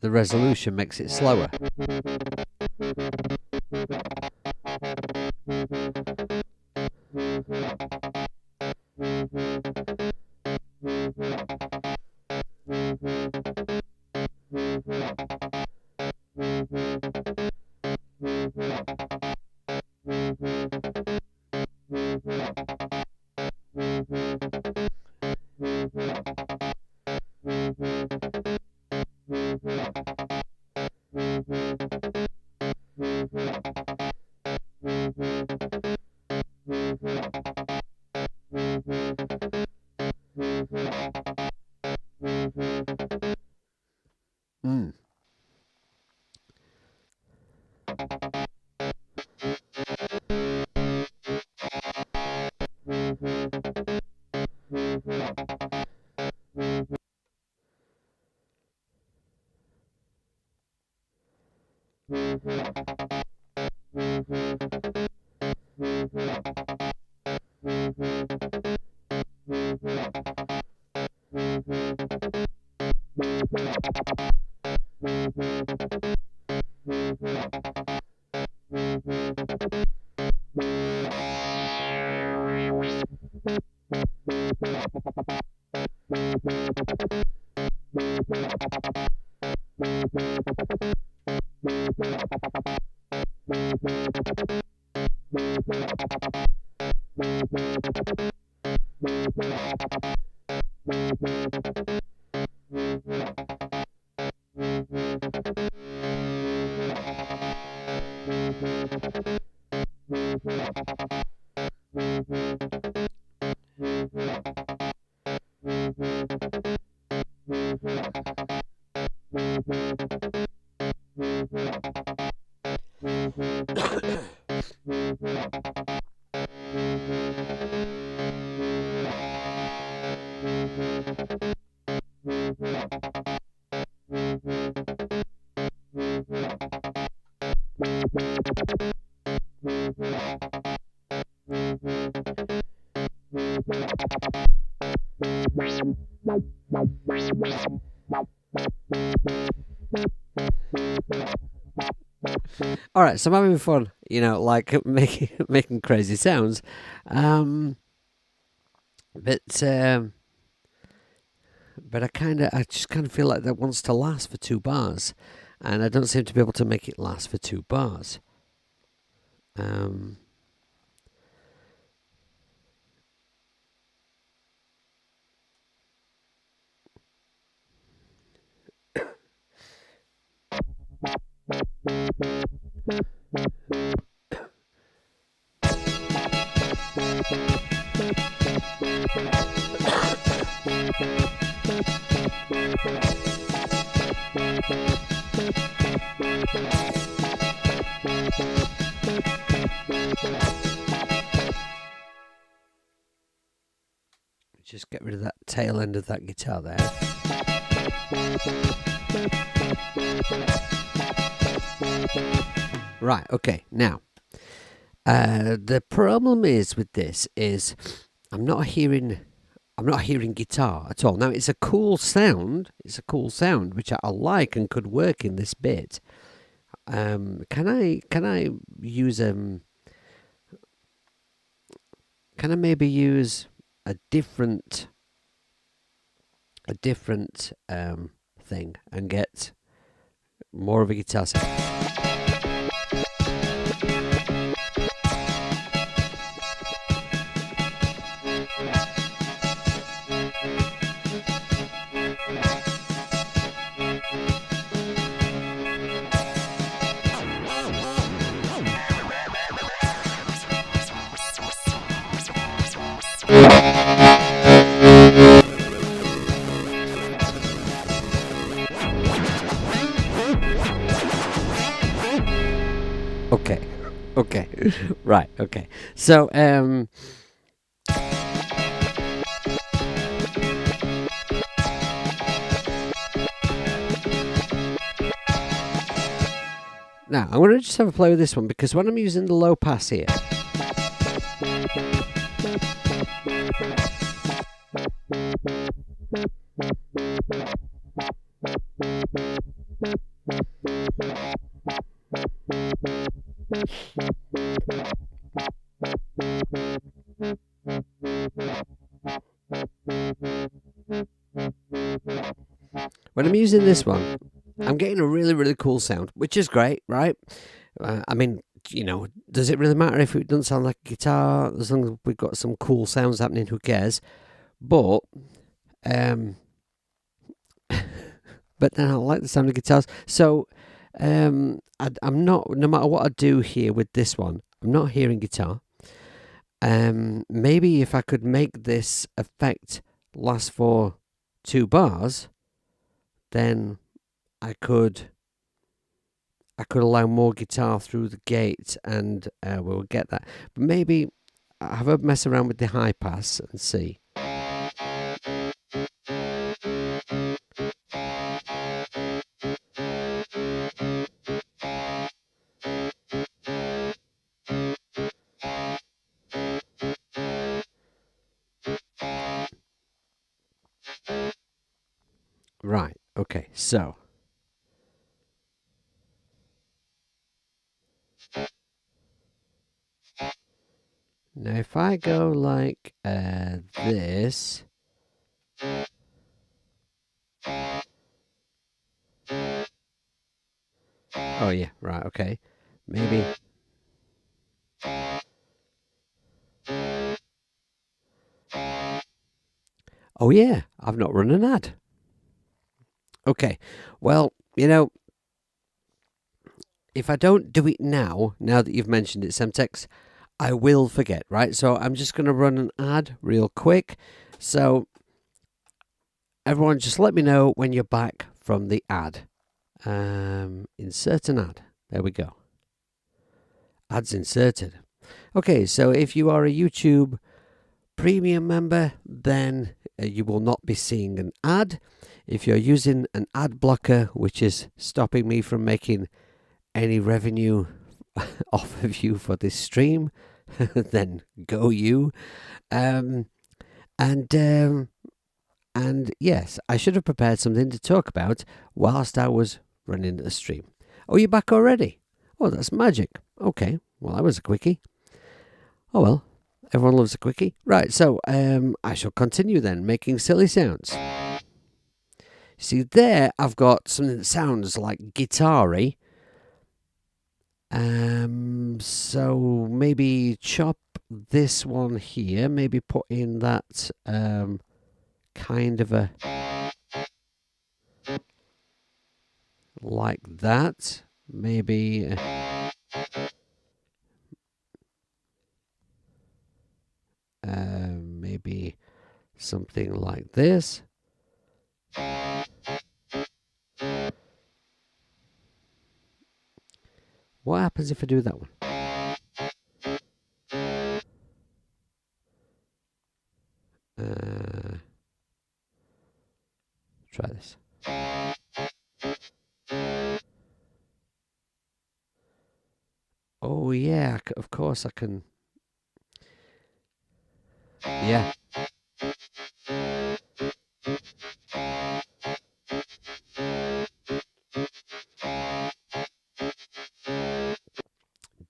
The resolution makes it slower. Mm. All right, so I'm having fun, like making crazy sounds, um, but um, but I just kind of feel like that wants to last for 2 bars, and I don't seem to be able to make it last for 2 bars. Um, just get rid of that tail end of that guitar there. Right, okay, now, the problem is with this is I'm not hearing guitar at all. Now it's a cool sound. It's a cool sound which I like and could work in this bit. Can I use Can I maybe use a different thing and get more of a guitar sound? Okay, okay, right, okay. So, now I'm going to just have a play with this one because when I'm using the low pass here, when I'm using this one, I'm getting a really, really cool sound, which is great, right? I mean, does it really matter if it doesn't sound like a guitar? As long as we've got some cool sounds happening, who cares? But, but then I like the sound of guitars. So, I'm not, no matter what I do here with this one, I'm not hearing guitar. Maybe if I could make this effect last for 2 bars, then I could allow more guitar through the gate, and we'll get that. But maybe I have a mess around with the high pass and see. Right, okay, so now if I go like this. Oh yeah, right, okay. Maybe. Oh yeah, I've not run an ad. Okay, well, if I don't do it now that you've mentioned it, Semtex, I will forget, right? So I'm just going to run an ad real quick. So everyone, just let me know when you're back from the ad. Insert an ad. There we go. Ads inserted. Okay, so if you are a YouTube Premium member, then you will not be seeing an ad. If you're using an ad blocker, which is stopping me from making any revenue off of you for this stream, then go you. And yes, I should have prepared something to talk about whilst I was running the stream. Oh, you're back already? Oh, that's magic. Okay, well, that was a quickie. Oh well, everyone loves a quickie. Right, so I shall continue then, making silly sounds. See, there I've got something that sounds like guitar-y. So maybe chop this one here, maybe put in that kind of a, like that, maybe maybe something like this. What happens if I do that one? Try this. Oh yeah, of course I can. Yeah.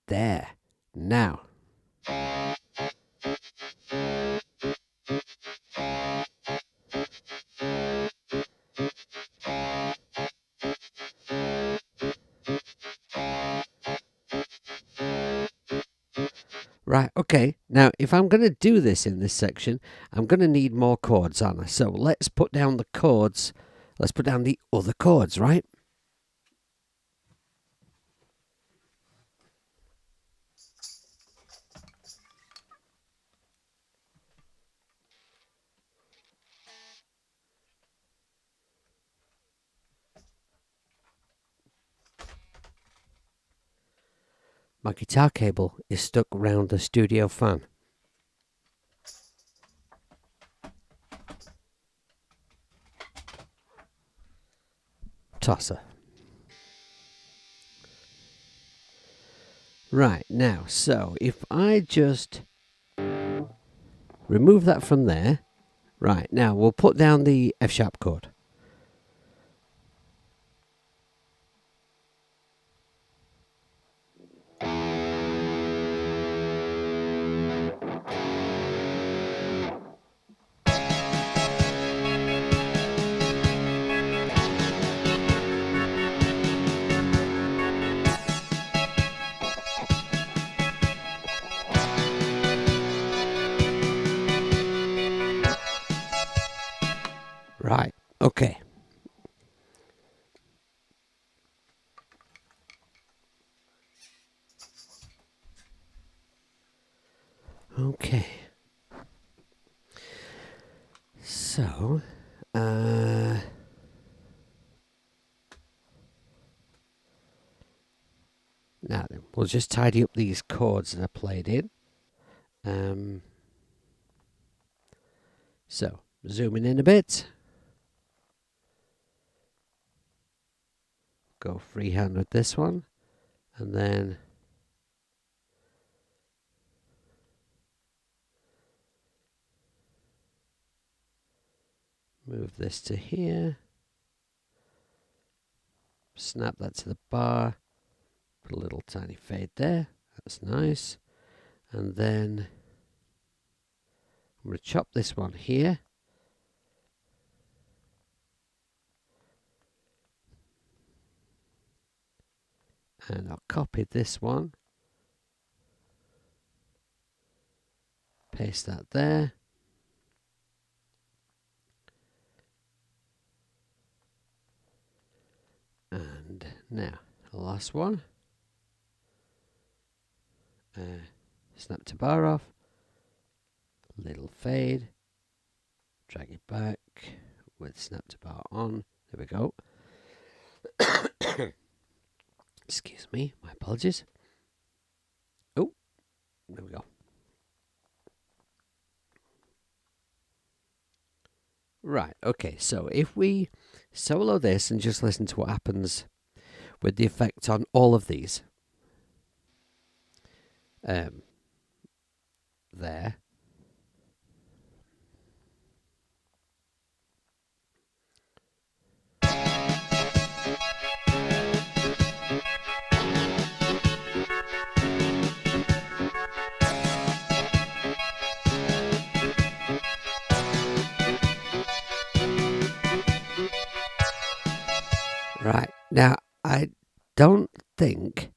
There. Now. Right, okay. Now, if I'm going to do this in this section, I'm going to need more chords, aren't I? So let's put down the chords. Let's put down the other chords, right? My guitar cable is stuck round the studio fan. Tosser. Right, now, so if I just remove that from there. Right, now we'll put down the F sharp chord. Okay. Okay. So, now then, we'll just tidy up these chords that I played in. So, zooming in a bit. Go freehand with this one. And then move this to here. Snap that to the bar. Put a little tiny fade there. That's nice. And then I'm going to chop this one here. And I'll copy this one. Paste that there. And now, the last one. Snap to bar off. Little fade. Drag it back with snap to bar on. There we go. Excuse me, my apologies. Oh, there we go. Right, okay, so if we solo this and just listen to what happens with the effect on all of these. There. Right, now I don't think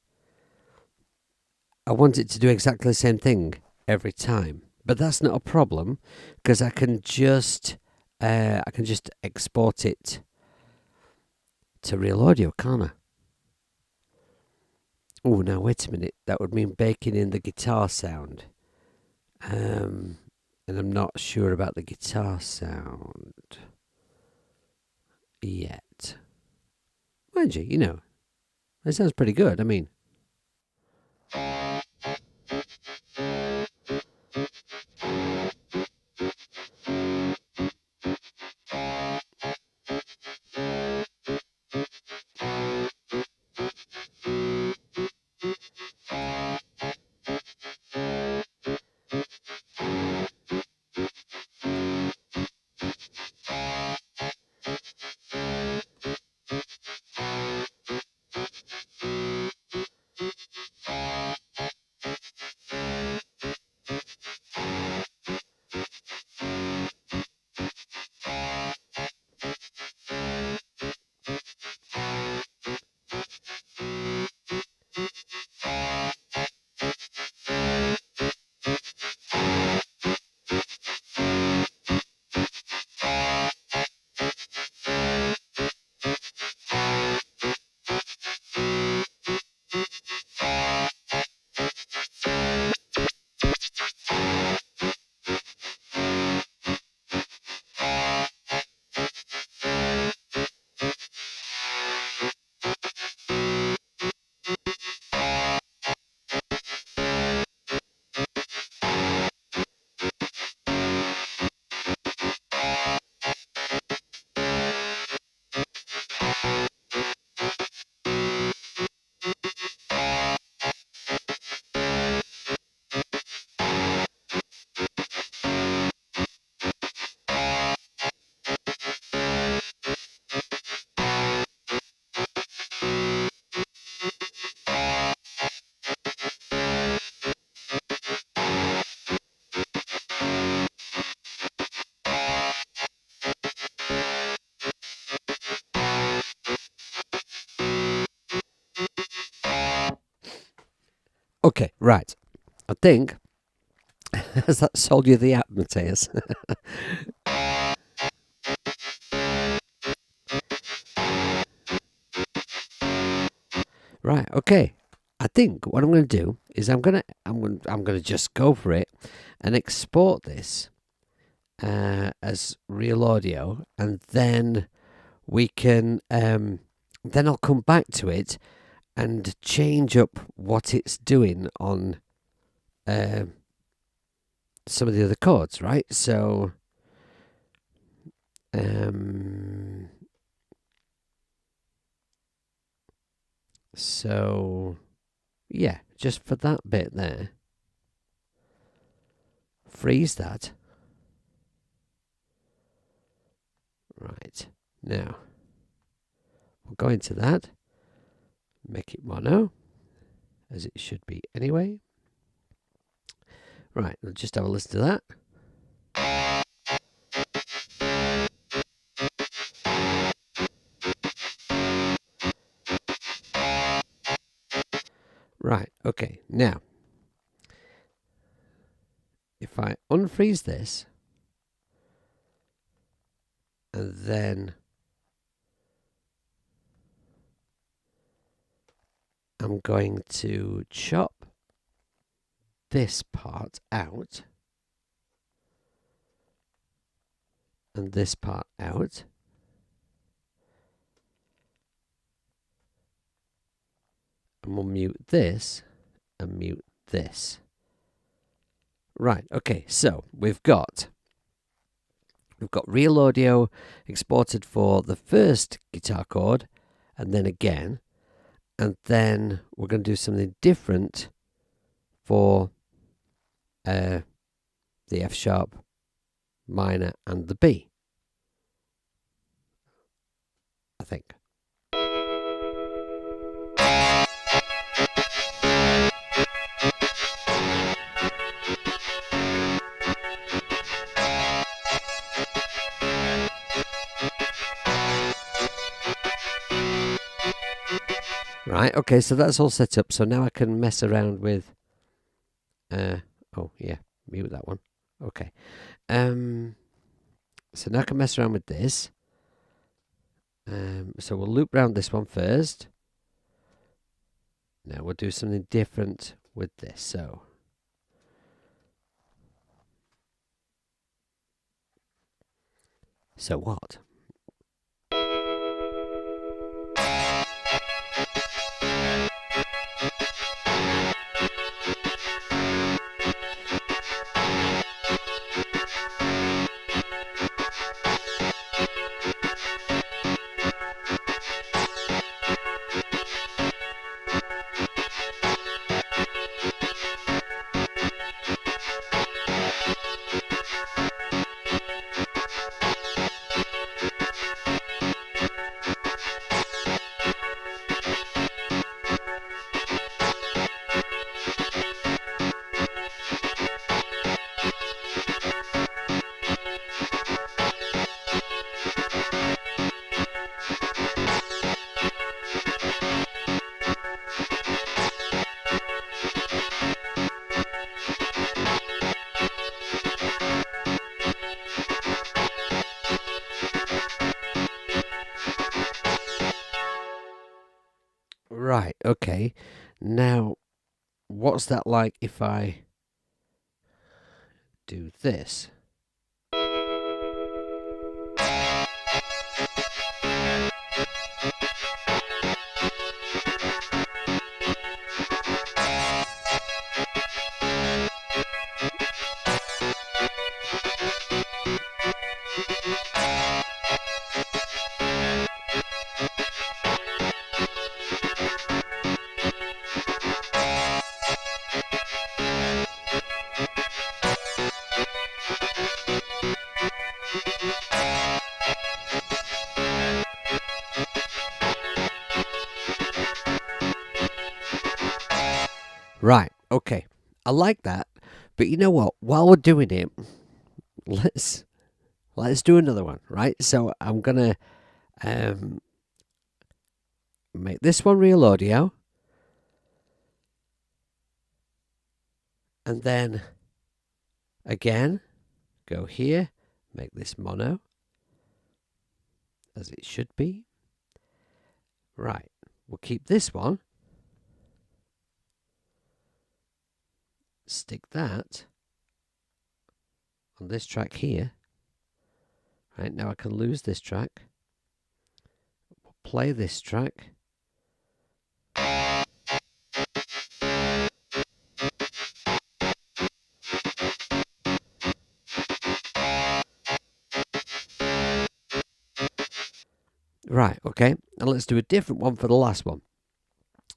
I want it to do exactly the same thing every time, but that's not a problem because I can just export it to real audio, can't I? Oh, now wait a minute. That would mean baking in the guitar sound, and I'm not sure about the guitar sound yet. Mind you, it sounds pretty good. I mean. Okay, right. I think has that sold you the app, Matthias? Right. Okay. I think what I'm going to do is I'm going to just go for it and export this as real audio, and then we can then I'll come back to it and change up what it's doing on some of the other chords, right? So yeah, just for that bit there, freeze that. Right, now we'll go into that, make it mono, as it should be anyway. Right, we'll just have a listen to that. Right, okay, now if I unfreeze this and then I'm going to chop this part out and this part out. And we'll mute this and mute this. Right, okay, so we've got real audio exported for the first guitar chord and then again, and then we're going to do something different for the F sharp minor and the B, I think. Right, okay, so that's all set up. So now I can mess around with oh yeah, mute that one. Okay. So now I can mess around with this. So we'll loop round this one first. Now we'll do something different with this. So what? Right, okay. Now, what's that like if I do this? Right, okay. I like that. But you know what? While we're doing it, let's do another one, right? So I'm gonna make this one real audio, and then again go here, make this mono, as it should be. Right, we'll keep this one, stick that on this track here. Right, now I can lose this track. Play this track. Right, okay, and let's do a different one for the last one.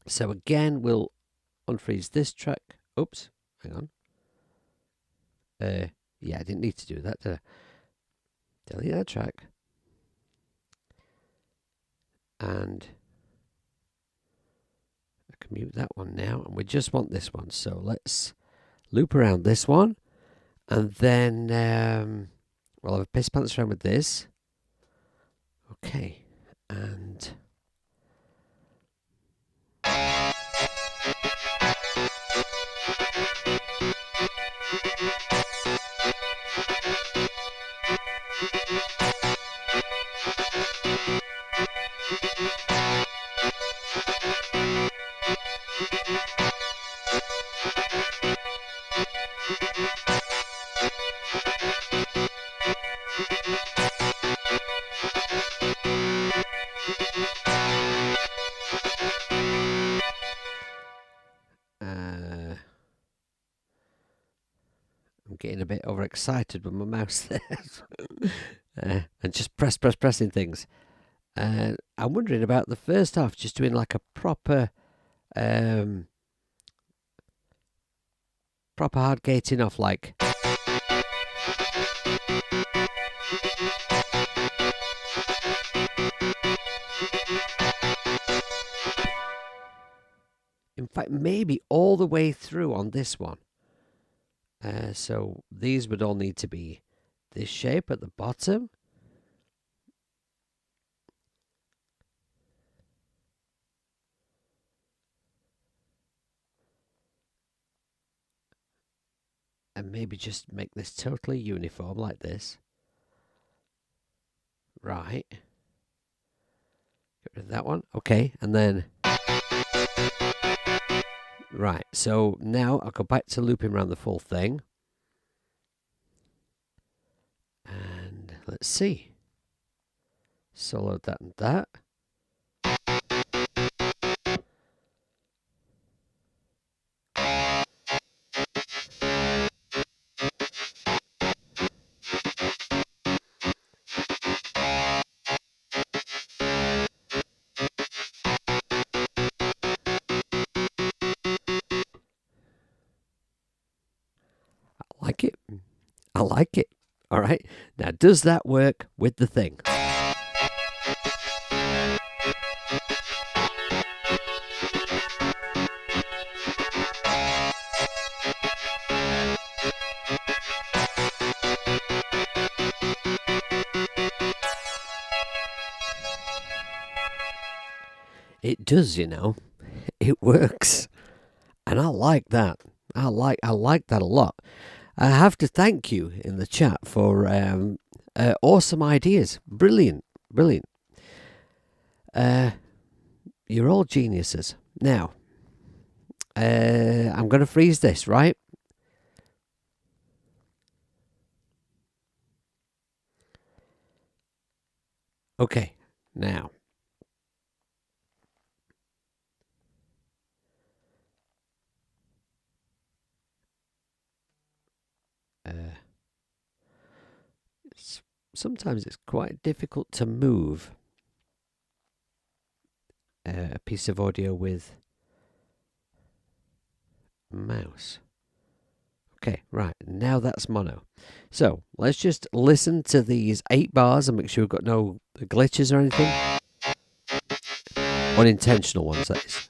So again, we'll unfreeze this track. Oops, hang on. Yeah, I didn't need to do that, did I? Delete that track. And I can mute that one now, and we just want this one. So let's loop around this one, and then we'll have a piss pants around with this. Okay, and I'm getting a bit overexcited with my mouse there. And just pressing things. I'm wondering about the first half, just doing like a proper hard gating off, like. In fact, maybe all the way through on this one. So these would all need to be this shape at the bottom. And maybe just make this totally uniform like this. Right. Get rid of that one. Okay, and then. Right, so now I'll go back to looping around the full thing. And let's see. Solo that and that. I like it. All right. Now, does that work with the thing? It does, you know. It works. And I like that. I like that a lot. I have to thank you in the chat for awesome ideas. Brilliant. You're all geniuses. Now, I'm going to freeze this, right? Okay, now. Sometimes it's quite difficult to move a piece of audio with a mouse. Okay, right, now that's mono. So let's just listen to these 8 bars and make sure we've got no glitches or anything. Unintentional ones, that is.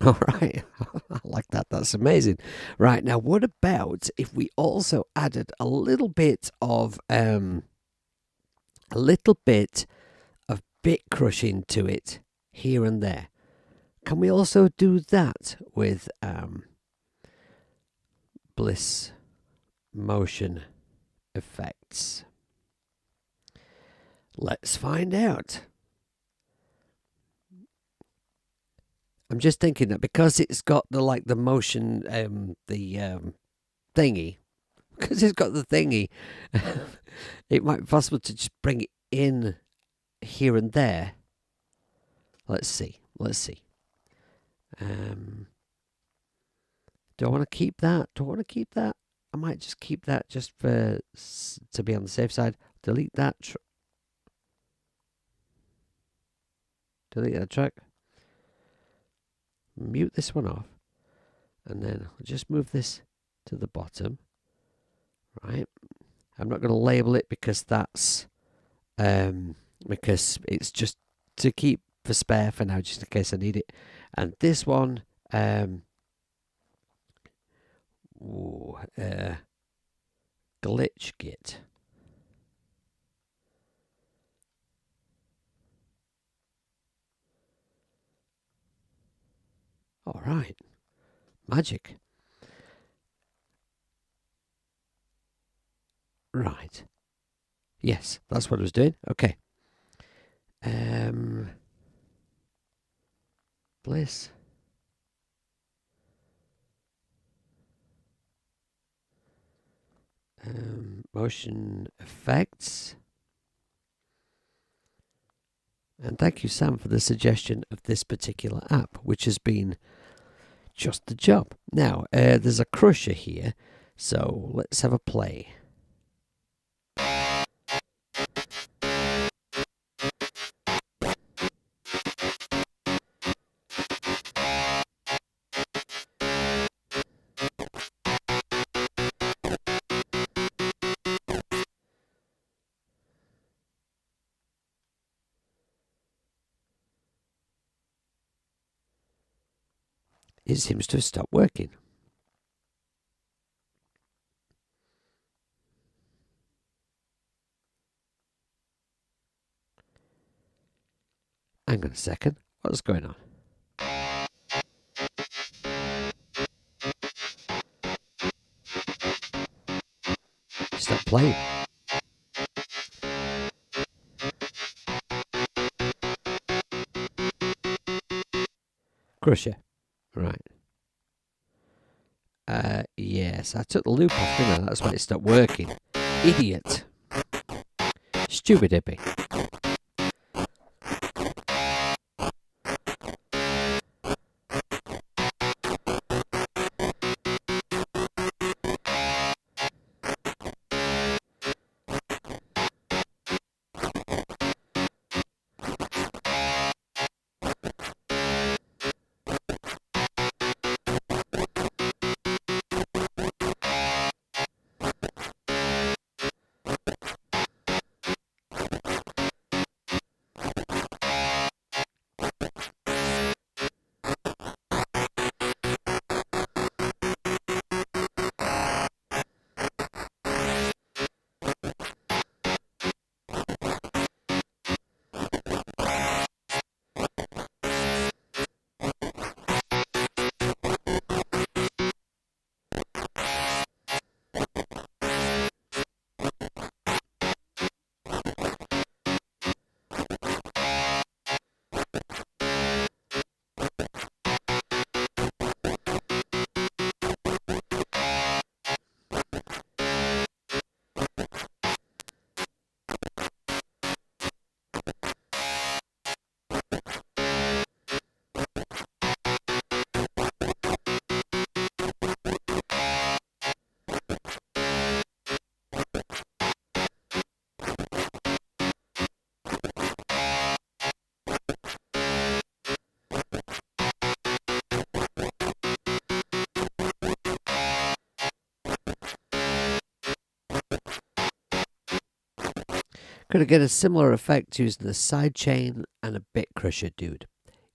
All right, I like that. That's amazing. Right, now what about if we also added a little bit of bit crushing to it here and there? Can we also do that with Bliss motion effects. Let's find out. I'm just thinking that because it's got the motion, thingy, because it's got the thingy, it might be possible to just bring it in here and there. Let's see. Do I want to keep that? I might just keep that just to be on the safe side. Delete that. Delete that track. Mute this one off. And then I'll just move this to the bottom. Right. I'm not going to label it because that's because it's just to keep for spare for now, just in case I need it. And this one, glitch git. All right, magic. Right. Yes, that's what I was doing. Okay. Bliss. Motion effects. And thank you, Sam, for the suggestion of this particular app, which has been just the job. Now, there's a crusher here, so let's have a play. It seems to have stopped working. Hang on a second. What's going on? Stop playing. Crusher. Right. Yes, I took the loop off, didn't I? That's why it stopped working. Idiot. Stupid hippie. Could I get a similar effect using the sidechain and a bit crusher, dude?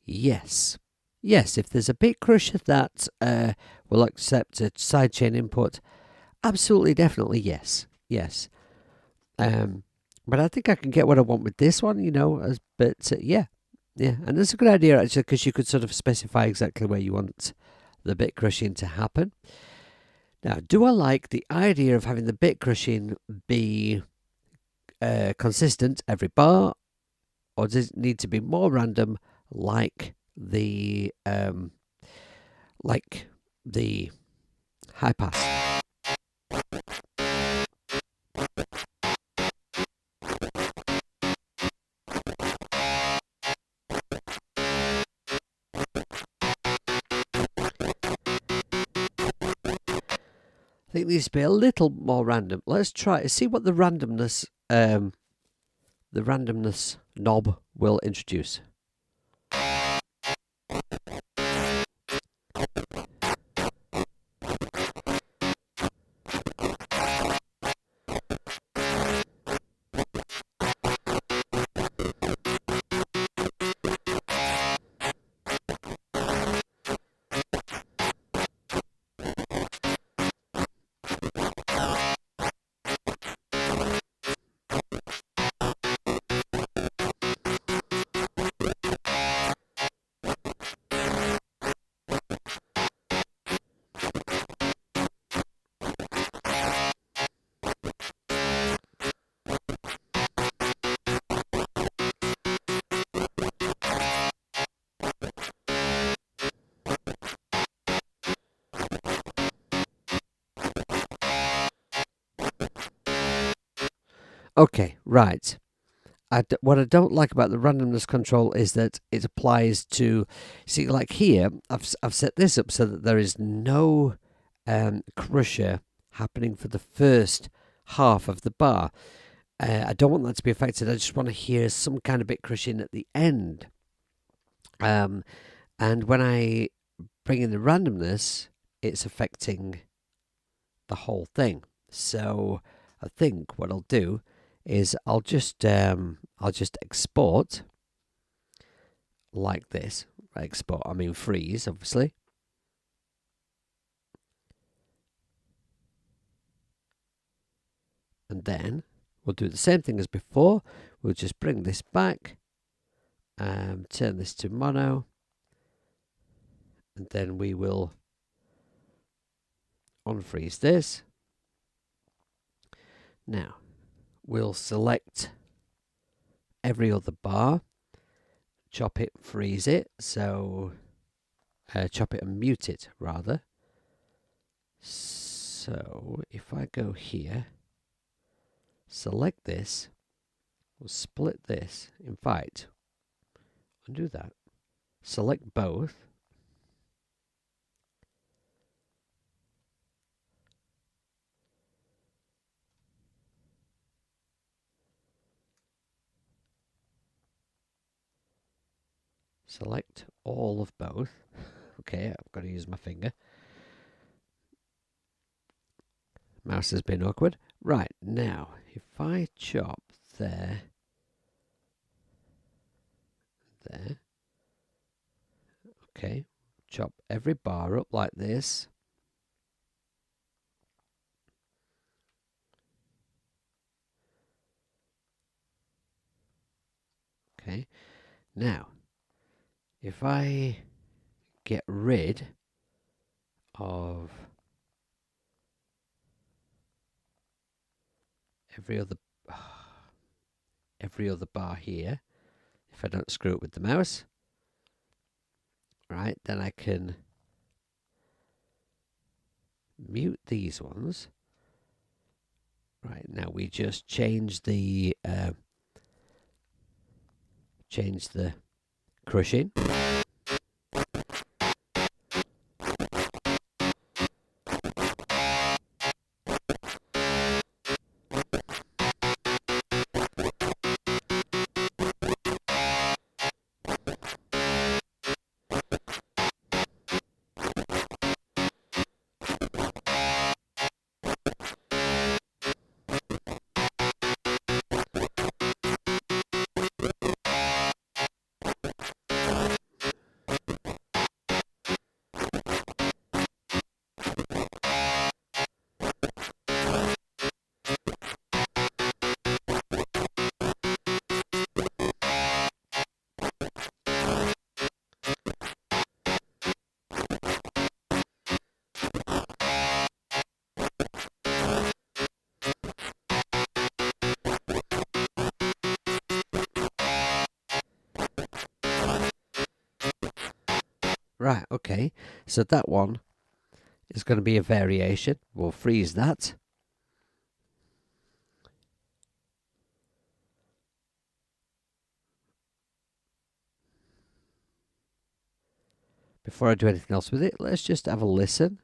Yes. Yes, if there's a bit crusher that will accept a sidechain input, absolutely, definitely, yes. Yes. But I think I can get what I want with this one, but yeah. Yeah, and it's a good idea, actually, because you could sort of specify exactly where you want the bit crushing to happen. Now, do I like the idea of having the bit crushing be consistent every bar, or does it need to be more random, like like the high pass? I think it needs to be a little more random. Let's try to see what the randomness knob will introduce. Okay, right. What I don't like about the randomness control is that it applies to, see, like here, I've set this up so that there is no crusher happening for the first half of the bar. I don't want that to be affected. I just want to hear some kind of bit crushing at the end. And when I bring in the randomness, it's affecting the whole thing. So I think what I'll do is I'll just export like this. Export, I mean freeze, obviously. And then we'll do the same thing as before. We'll just bring this back, turn this to mono, and then we will unfreeze this. Now we'll select every other bar, chop it, freeze it, so chop it and mute it rather. So if I go here, select this, we'll split this. In fact, undo that. Select both. Select all of both. Okay, I've got to use my finger. Mouse has been awkward. Right, now, if I chop there, okay, chop every bar up like this. Okay, now, if I get rid of every other bar here, if I don't screw it with the mouse, right, then I can mute these ones. Right, now we just change the crushing. Right, okay. So that one is going to be a variation. We'll freeze that. Before I do anything else with it, let's just have a listen.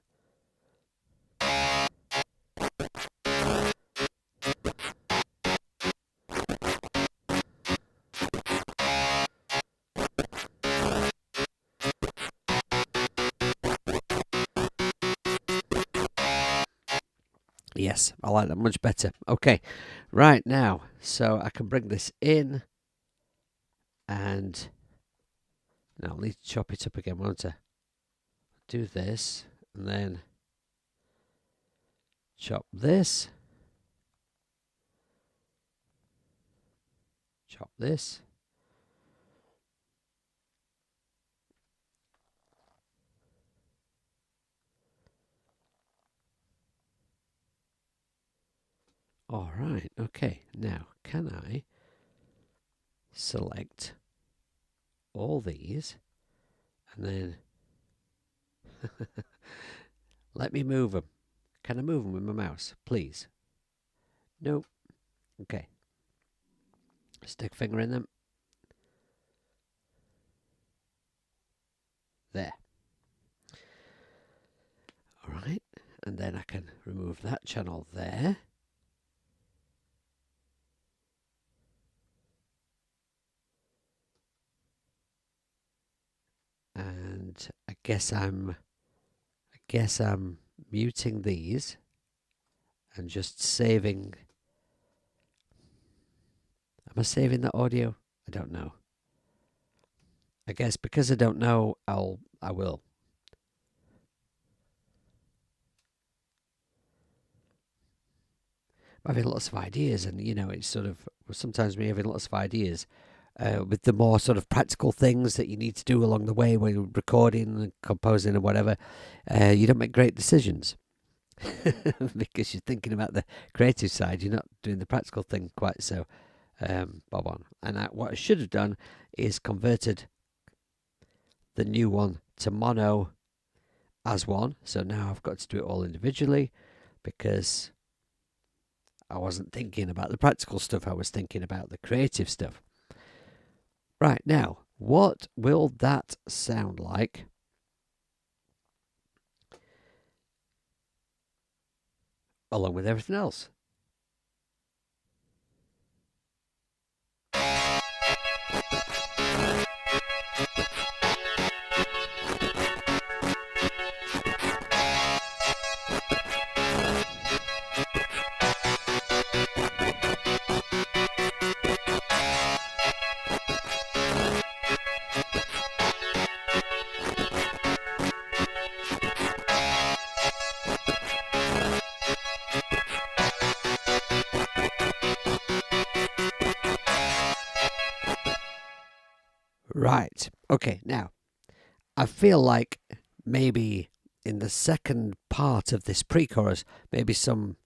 Yes, I like that much better. Okay, right now, so I can bring this in and now I'll need to chop it up again, won't I? Do this and then chop this, chop this. All right, okay. Now, can I select all these and then let me move them? Can I move them with my mouse, please? No. Okay. Stick finger in them. There. All right. And then I can remove that channel there. And I guess I'm muting these and just saving. Am I saving the audio? I don't know. I guess because I don't know, I will. I'm having lots of ideas, and it's sort of sometimes me having lots of ideas. With the more sort of practical things that you need to do along the way when you're recording and composing and whatever, you don't make great decisions because you're thinking about the creative side. You're not doing the practical thing quite so bob on. And what I should have done is converted the new one to mono as one. So now I've got to do it all individually because I wasn't thinking about the practical stuff. I was thinking about the creative stuff. Right, now, what will that sound like along with everything else? Right, okay, now, I feel like maybe in the second part of this pre-chorus, maybe some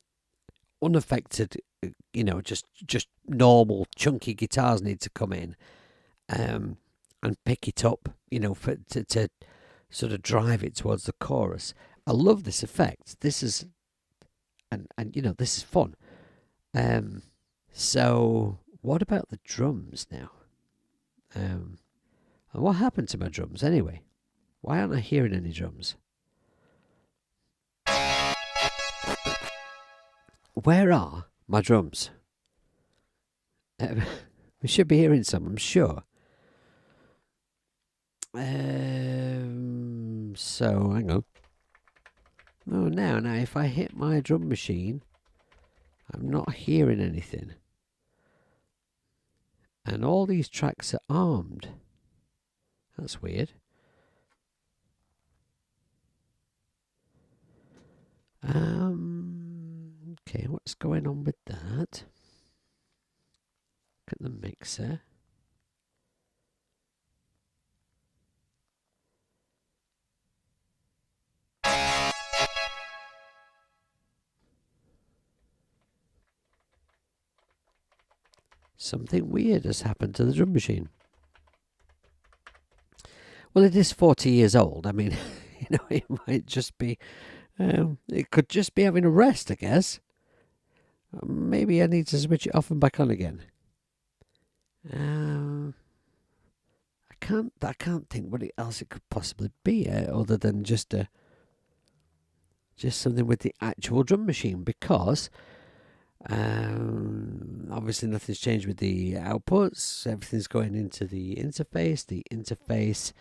unaffected, just normal chunky guitars need to come in and pick it up, to sort of drive it towards the chorus. I love this effect. This is, and this is fun. So what about the drums now? And what happened to my drums anyway? Why aren't I hearing any drums? Where are my drums? We should be hearing some, I'm sure. So hang on. Oh, now if I hit my drum machine, I'm not hearing anything. And all these tracks are armed. That's weird. Okay, what's going on with that? Look at the mixer. Something weird has happened to the drum machine. Well, it is 40 years old. I mean, it might just be, it could just be having a rest, I guess. Maybe I need to switch it off and back on again. I can't think what else it could possibly be other than just something with the actual drum machine, because obviously nothing's changed with the outputs. Everything's going into the interface. The interface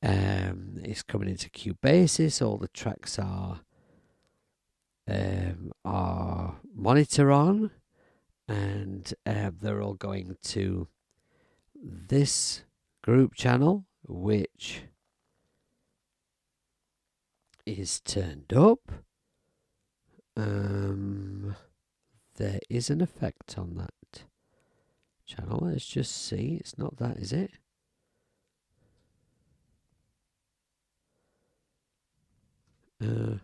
is coming into Cubasis. All the tracks are monitor on, and they're all going to this group channel, which is turned up. There is an effect on that channel. Let's just see. It's not that, is it? If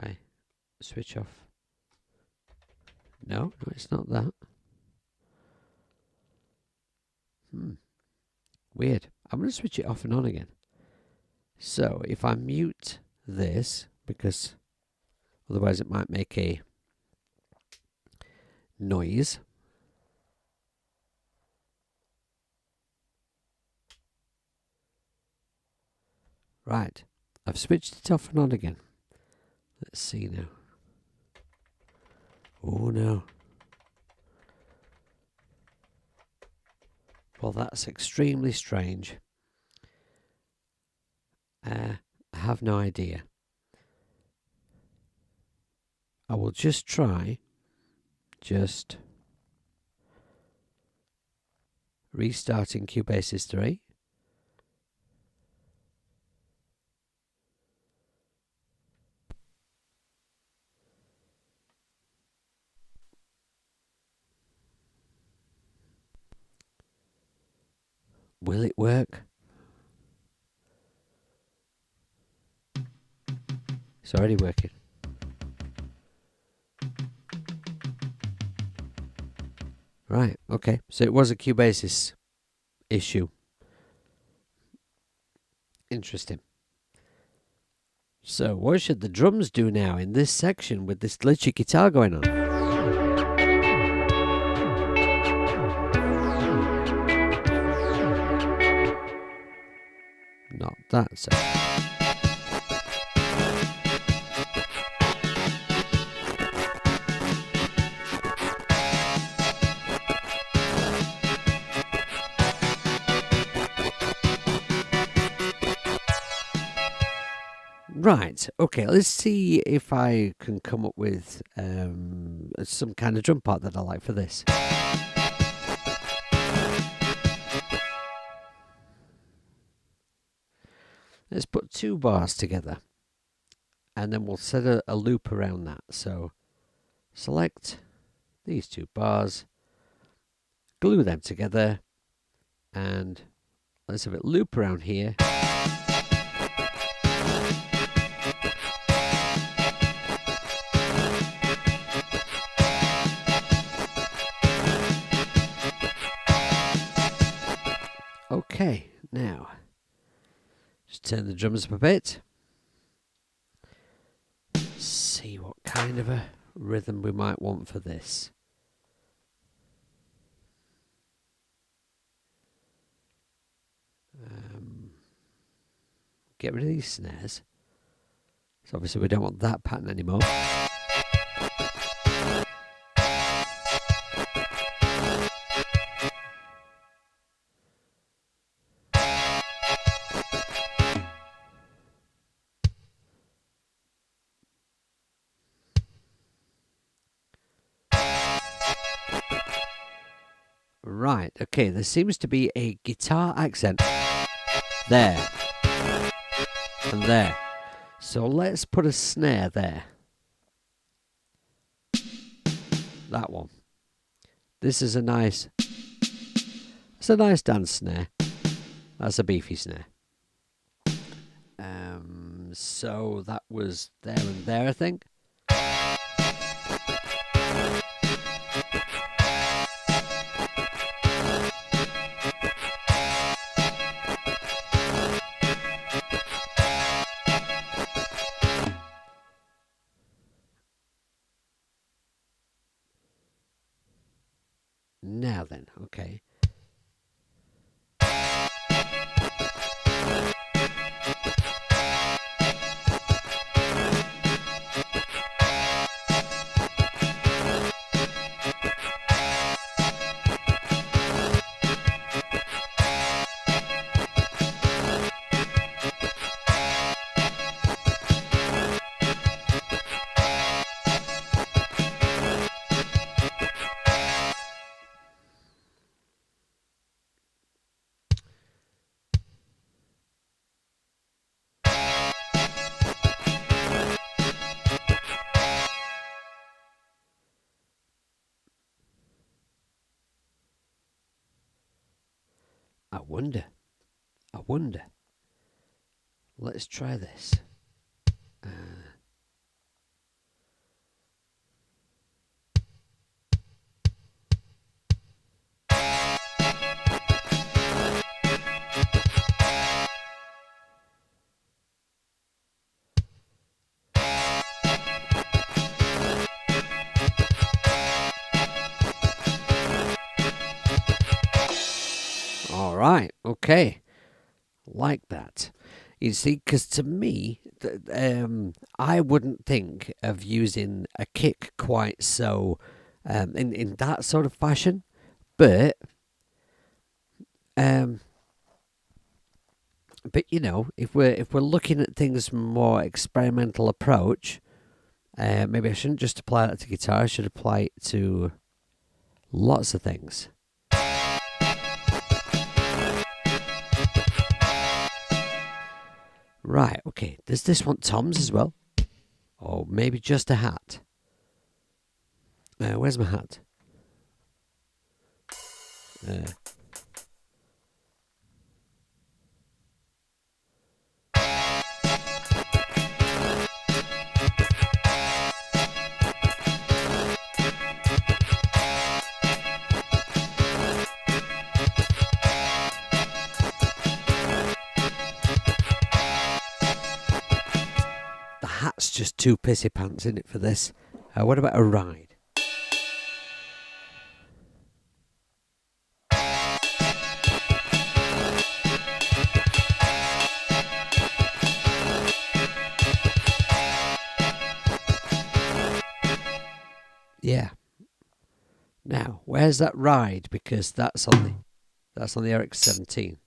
I switch off. No, it's not that. Weird. I'm going to switch it off and on again. So if I mute this, because otherwise it might make a noise. Right. I've switched it off and on again. Let's see now. Oh no. Well, that's extremely strange. I have no idea. I will just try restarting Cubasis 3. Will it work? It's already working. Right, okay. So it was a Cubasis issue. Interesting. So what should the drums do now in this section with this glitchy guitar going on? Not that so. Right, okay, let's see if I can come up with some kind of drum part that I like for this. Let's put 2 bars together, and then we'll set a loop around that. So select these 2 bars, glue them together, and let's have it loop around here. Okay, now just turn the drums up a bit. See what kind of a rhythm we might want for this. Get rid of these snares. So obviously we don't want that pattern anymore. Right, okay, there seems to be a guitar accent there and there. So let's put a snare there. That one. This is a nice dance snare. That's a beefy snare. So that was there and there, I think. I wonder. I wonder. Let's try this. All right. Okay. Like that. You see, because to me, I wouldn't think of using a kick quite so in that sort of fashion. But um, if we're looking at things from a more experimental approach, maybe I shouldn't just apply that to guitar. I should apply it to lots of things. Right. Okay. Does this want toms as well, or maybe just a hat? Where's my hat? Uh, the hat's just too pissy pants in it for this. What about a ride? Yeah. Now, where's that ride? Because that's on the RX-17.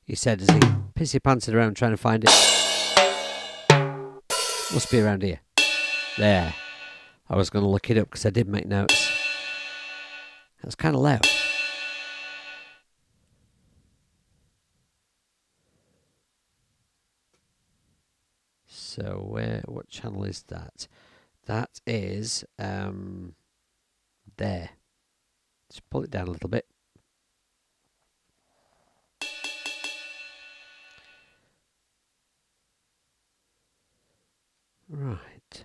He said as he pissy panted around trying to find it. Must be around here. There. I was going to look it up because I did make notes. That's kind of loud. So what channel is that? That is there. Just pull it down a little bit. Right.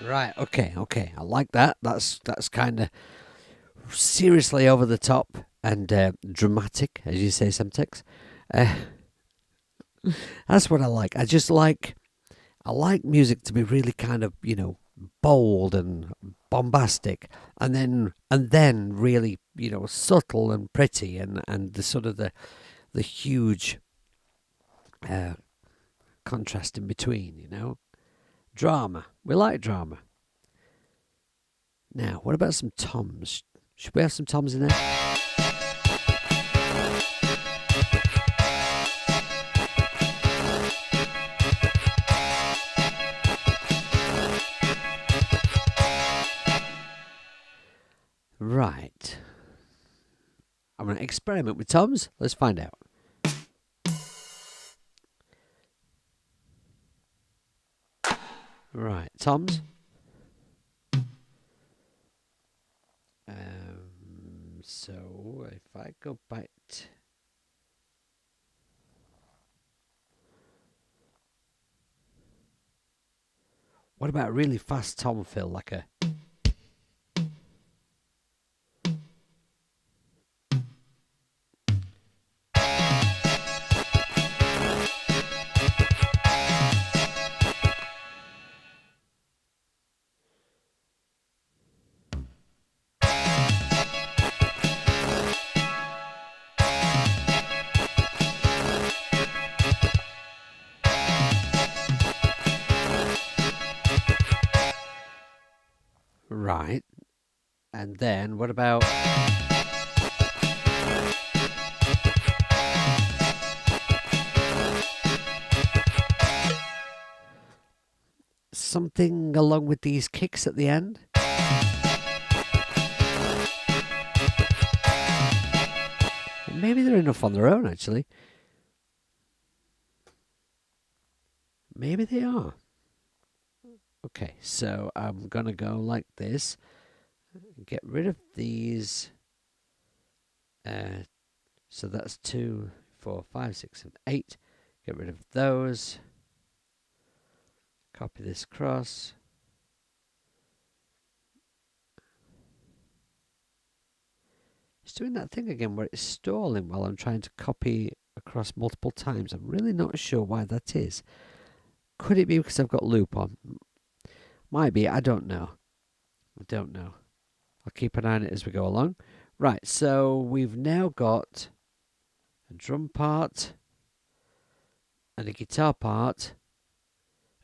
Right. Okay. I like that. That's kind of seriously over the top and dramatic, as you say, Semtex. Uh, that's what I like. I like music to be really kind of bold and bombastic, and then really subtle and pretty, and the sort of the huge uh, contrast in between. Drama. We like drama. Now, what about some toms? Should we have some toms in there? Right. I'm going to experiment with toms. Let's find out. Right, toms. So if I go back What about a really fast tom fill, like a... Right. And then what about... something along with these kicks at the end? Maybe they're enough on their own, actually. Maybe they are. Okay, so I'm going to go like this. Get rid of these. So that's 2, 4, 5, 6, 7, 8. Get rid of those. Copy this across. It's doing that thing again where it's stalling while I'm trying to copy across multiple times. I'm really not sure why that is. Could it be because I've got loop on? Might be. I don't know. I'll keep an eye on it as we go along. Right, so we've now got a drum part and a guitar part,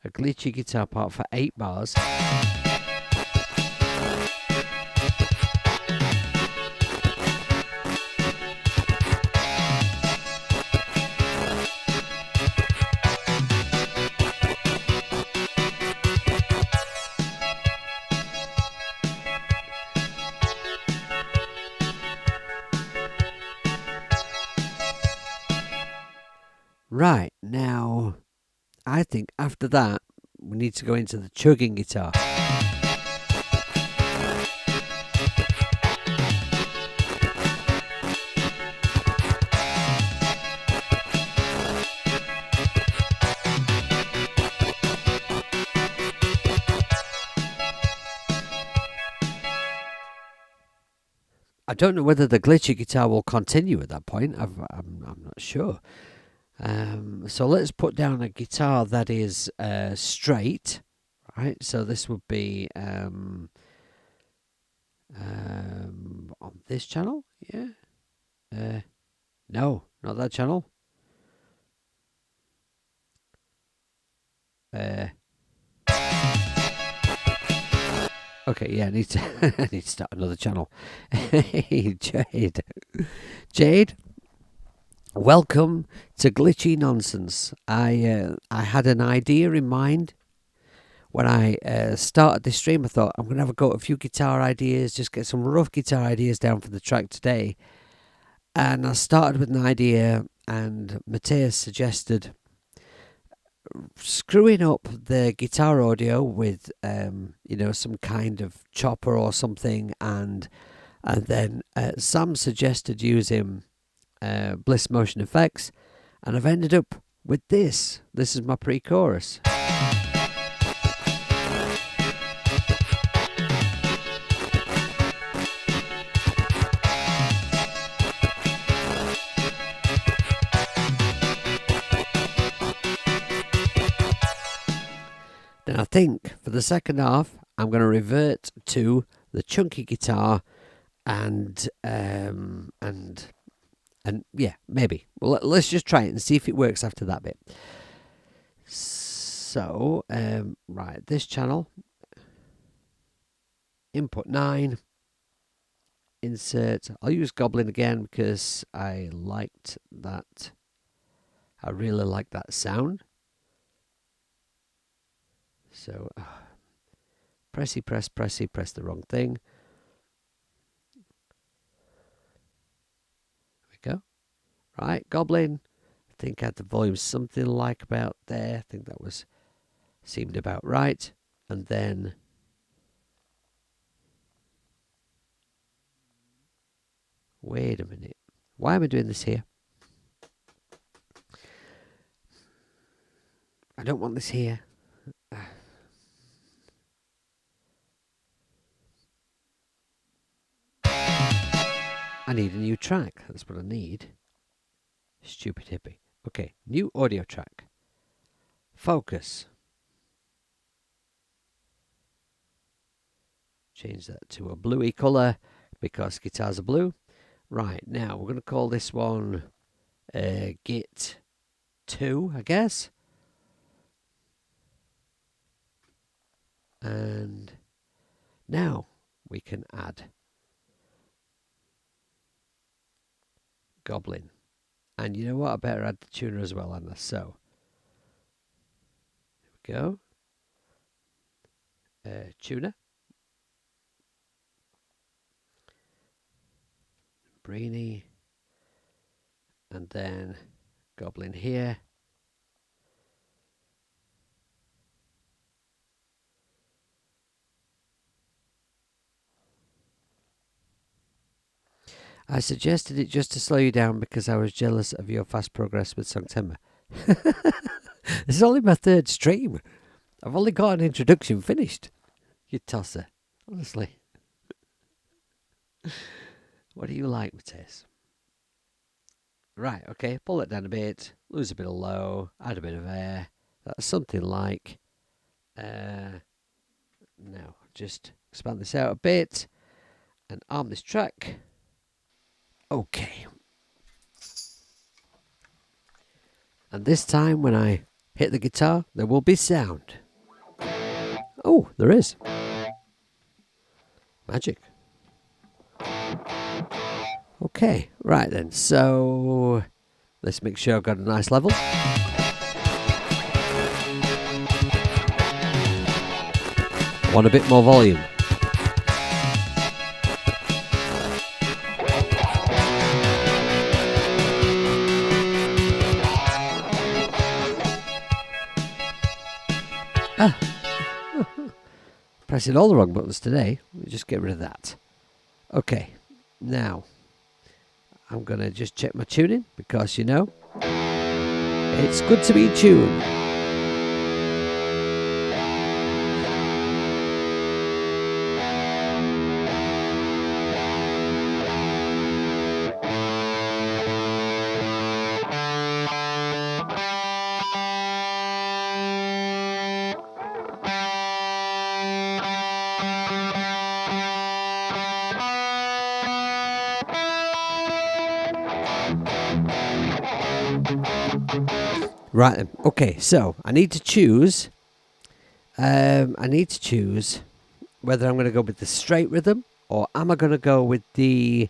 a glitchy guitar part for 8 bars. Right, now I think after that we need to go into the chugging guitar. I don't know whether the glitchy guitar will continue at that point. I'm not sure. So let's put down a guitar that is straight, right? So this would be on this channel, yeah. No, not that channel. Okay, yeah, I need to I need to start another channel. Hey, Jade, welcome to Glitchy Nonsense. I had an idea in mind when I started this stream. I thought I'm going to have a go at a few guitar ideas, just get some rough guitar ideas down for the track today. And I started with an idea, and Matthias suggested screwing up the guitar audio with some kind of chopper or something, and then Sam suggested using Bliss Motion Effects, and I've ended up with this. This is my pre-chorus. Then I think for the second half, I'm going to revert to the chunky guitar, and yeah, maybe. Well, let's just try it and see if it works after that bit. So, right, this channel, input 9, insert. I'll use Goblin again because I liked that. I really like that sound. So, press the wrong thing. There we go. Right, Goblin. I think I had the volume something like about there. I think that seemed about right. And then wait a minute. Why am I doing this here? I don't want this here. I need a new track. That's what I need. Stupid hippie. Okay, new audio track. Focus. Change that to a bluey colour because guitars are blue. Right, now we're going to call this one Git 2, I guess. And now we can add Goblin. And you know what? I better add the tuner as well, Anna. So, there we go. Tuner. Brainy. And then Goblin here. I suggested it just to slow you down because I was jealous of your fast progress with Songtemma. This is only my third stream. I've only got an introduction finished. You tosser. Honestly. What do you like, Matthias? Right, okay. Pull it down a bit. Lose a bit of low. Add a bit of air. That's something like... now, just expand this out a bit. And arm this track. Okay. And this time when I hit the guitar, there will be sound. Oh, there is. Magic. Okay, right then. So let's make sure I've got a nice level. I want a bit more volume. Pressing all the wrong buttons today. We'll just get rid of that. Okay, now I'm going to just check my tuning because, you know, it's good to be tuned. Right then. Okay, so I need to choose. Whether I'm going to go with the straight rhythm or am I going to go with the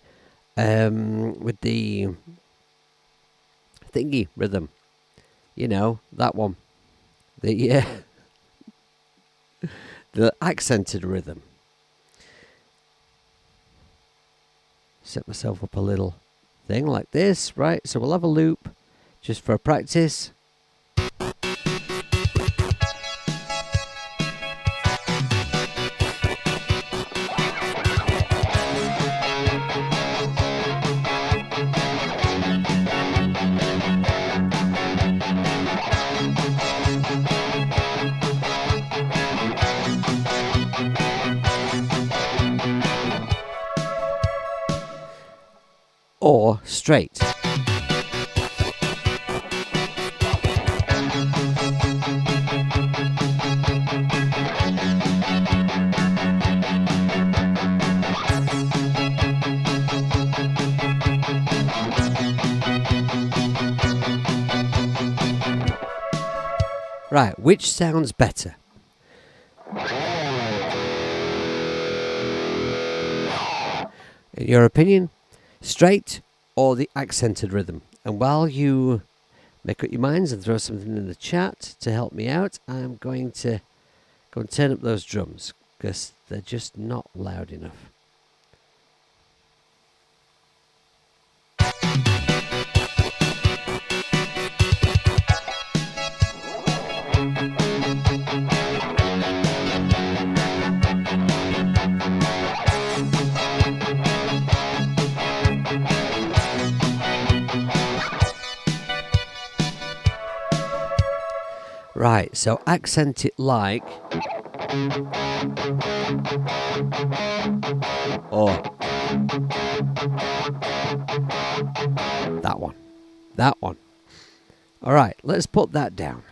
thingy rhythm. You know, that one. The the accented rhythm. Set myself up a little thing like this, right? So we'll have a loop just for practice. Or straight. Right, which sounds better? In your opinion? Straight or the accented rhythm? And while you make up your minds and throw something in the chat to help me out, I'm going to go and turn up those drums because they're just not loud enough. Right, so accent it like or that one. All right, let's put that down.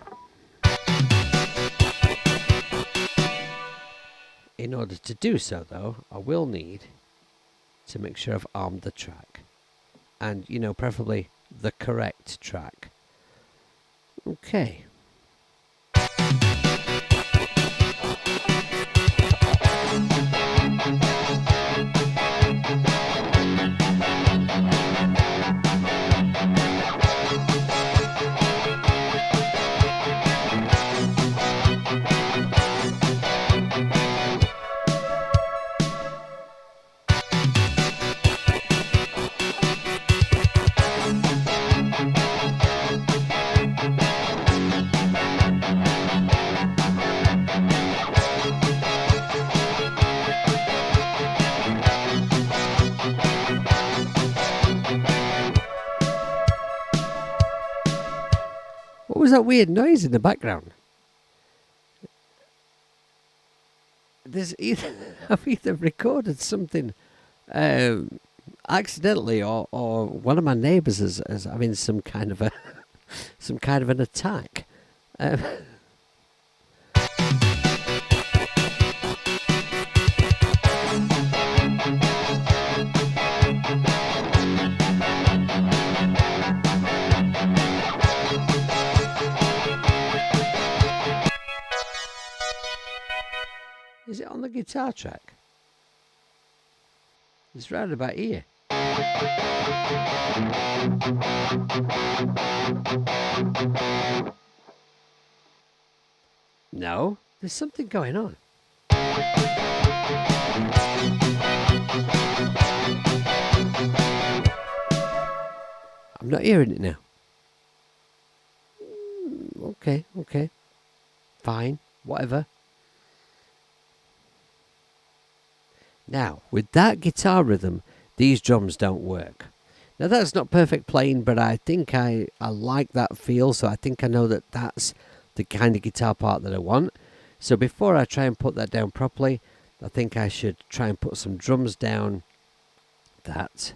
In order to do so, though, I will need to make sure I've armed the track. And, preferably the correct track. Okay. What was that weird noise in the background? I've either recorded something accidentally, or one of my neighbours is having some kind of an attack. Is it on the guitar track? It's round about here. No, there's something going on. I'm not hearing it now. Okay. Fine, whatever. Now, with that guitar rhythm, these drums don't work. Now, that's not perfect playing, but I think I like that feel, so I think I know that that's the kind of guitar part that I want. So before I try and put that down properly, I think I should try and put some drums down that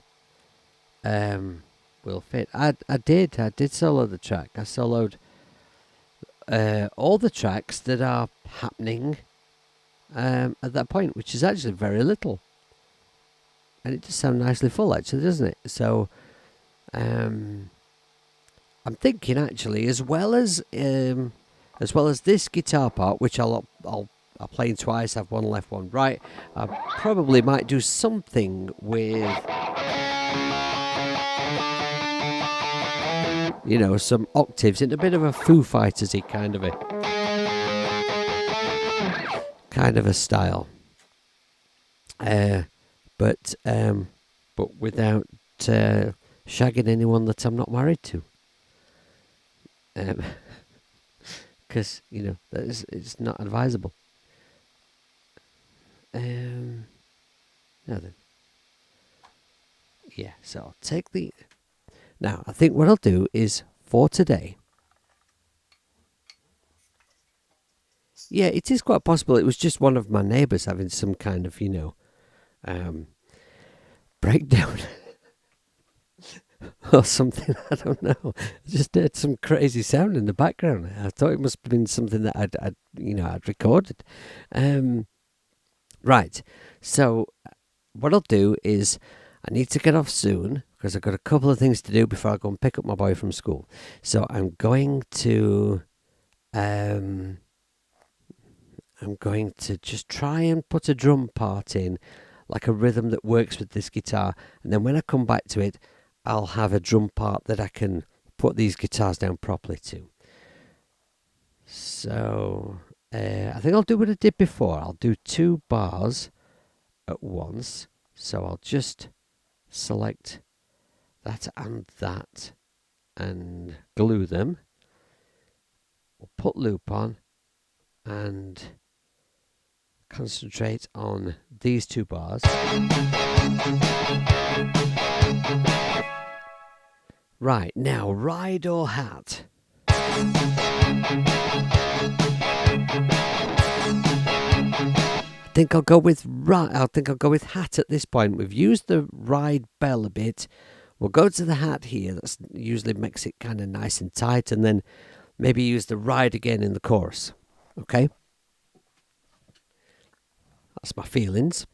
will fit. I did solo the track. I soloed all the tracks that are happening at that point, which is actually very little, and it does sound nicely full, actually, doesn't it? So I'm thinking, actually, as well as this guitar part, which I'll play twice, have one left, one right, I probably might do something with some octaves in a bit of a Foo Fighters-y kind of a style, but without shagging anyone that I'm not married to, because it's not advisable. Now then, yeah. So I'll take the. Now I think what I'll do is for today. Yeah, it is quite possible it was just one of my neighbours having some kind of, breakdown or something. I don't know. I just heard some crazy sound in the background. I thought it must have been something that I'd recorded. Right. So what I'll do is I need to get off soon because I've got a couple of things to do before I go and pick up my boy from school. So I'm going to just try and put a drum part in, like a rhythm that works with this guitar. And then when I come back to it, I'll have a drum part that I can put these guitars down properly to. So I think I'll do what I did before. I'll do 2 bars at once. So I'll just select that and glue them. We'll put loop on and concentrate on these 2 bars. Right, now ride or hat. I think I'll go with hat at this point. We've used the ride bell a bit We'll go to the hat here. That's usually makes it kind of nice and tight, and then maybe use the ride again in the chorus. Okay? That's my feelings.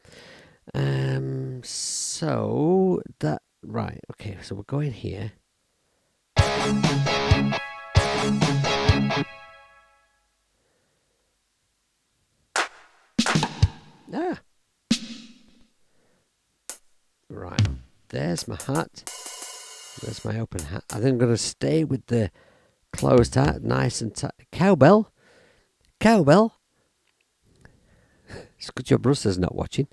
So that right. Okay, so we're going here. Ah. Right. There's my hat. There's my open hat. I think I'm going to stay with the closed hat, nice and tight. Cowbell. Cowbell. It's good your brother's not watching.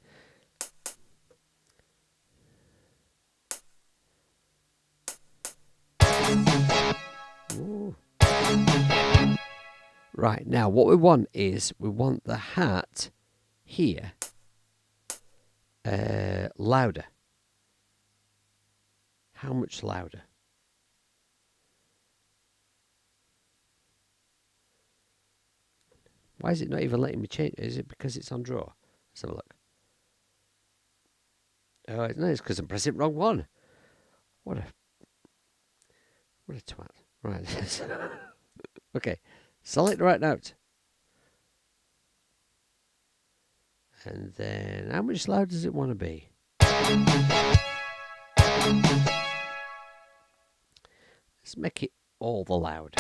Ooh. Right, now what we want is we want the hat here louder. How much louder? Why is it not even letting me change? Is it because it's on draw? Let's have a look. Oh, no, it's because I'm pressing the wrong one. What a twat. Right. Okay. Select the right note. And then, how much louder does it want to be? Let's make it all the loud.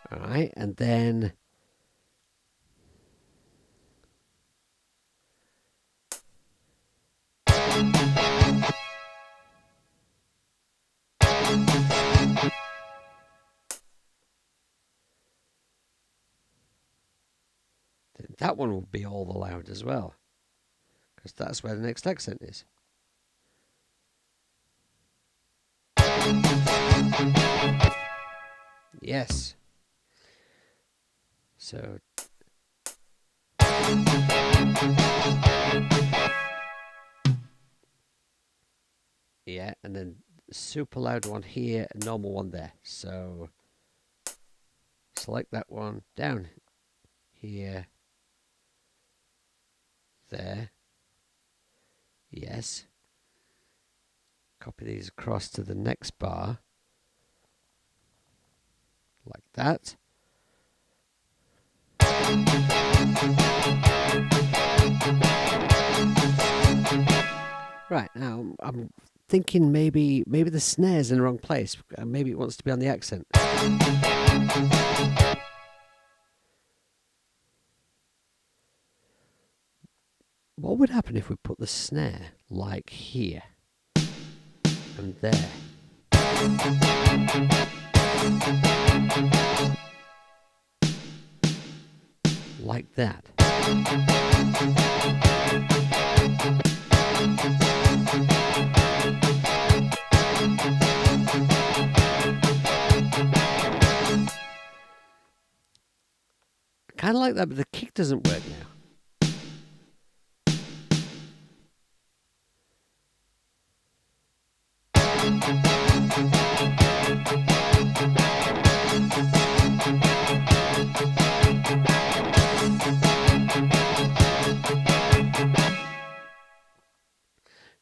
Alright, and then that one will be all the loud as well, because that's where the next accent is. Yes. So yeah, and then super loud one here, a normal one there. So select that one down here, there. Yes. Copy these across to the next bar, like that. Right, now I'm thinking maybe the snare's in the wrong place. Maybe it wants to be on the accent. What would happen if we put the snare like here and there? Like that. Kind of like that, but the kick doesn't work now.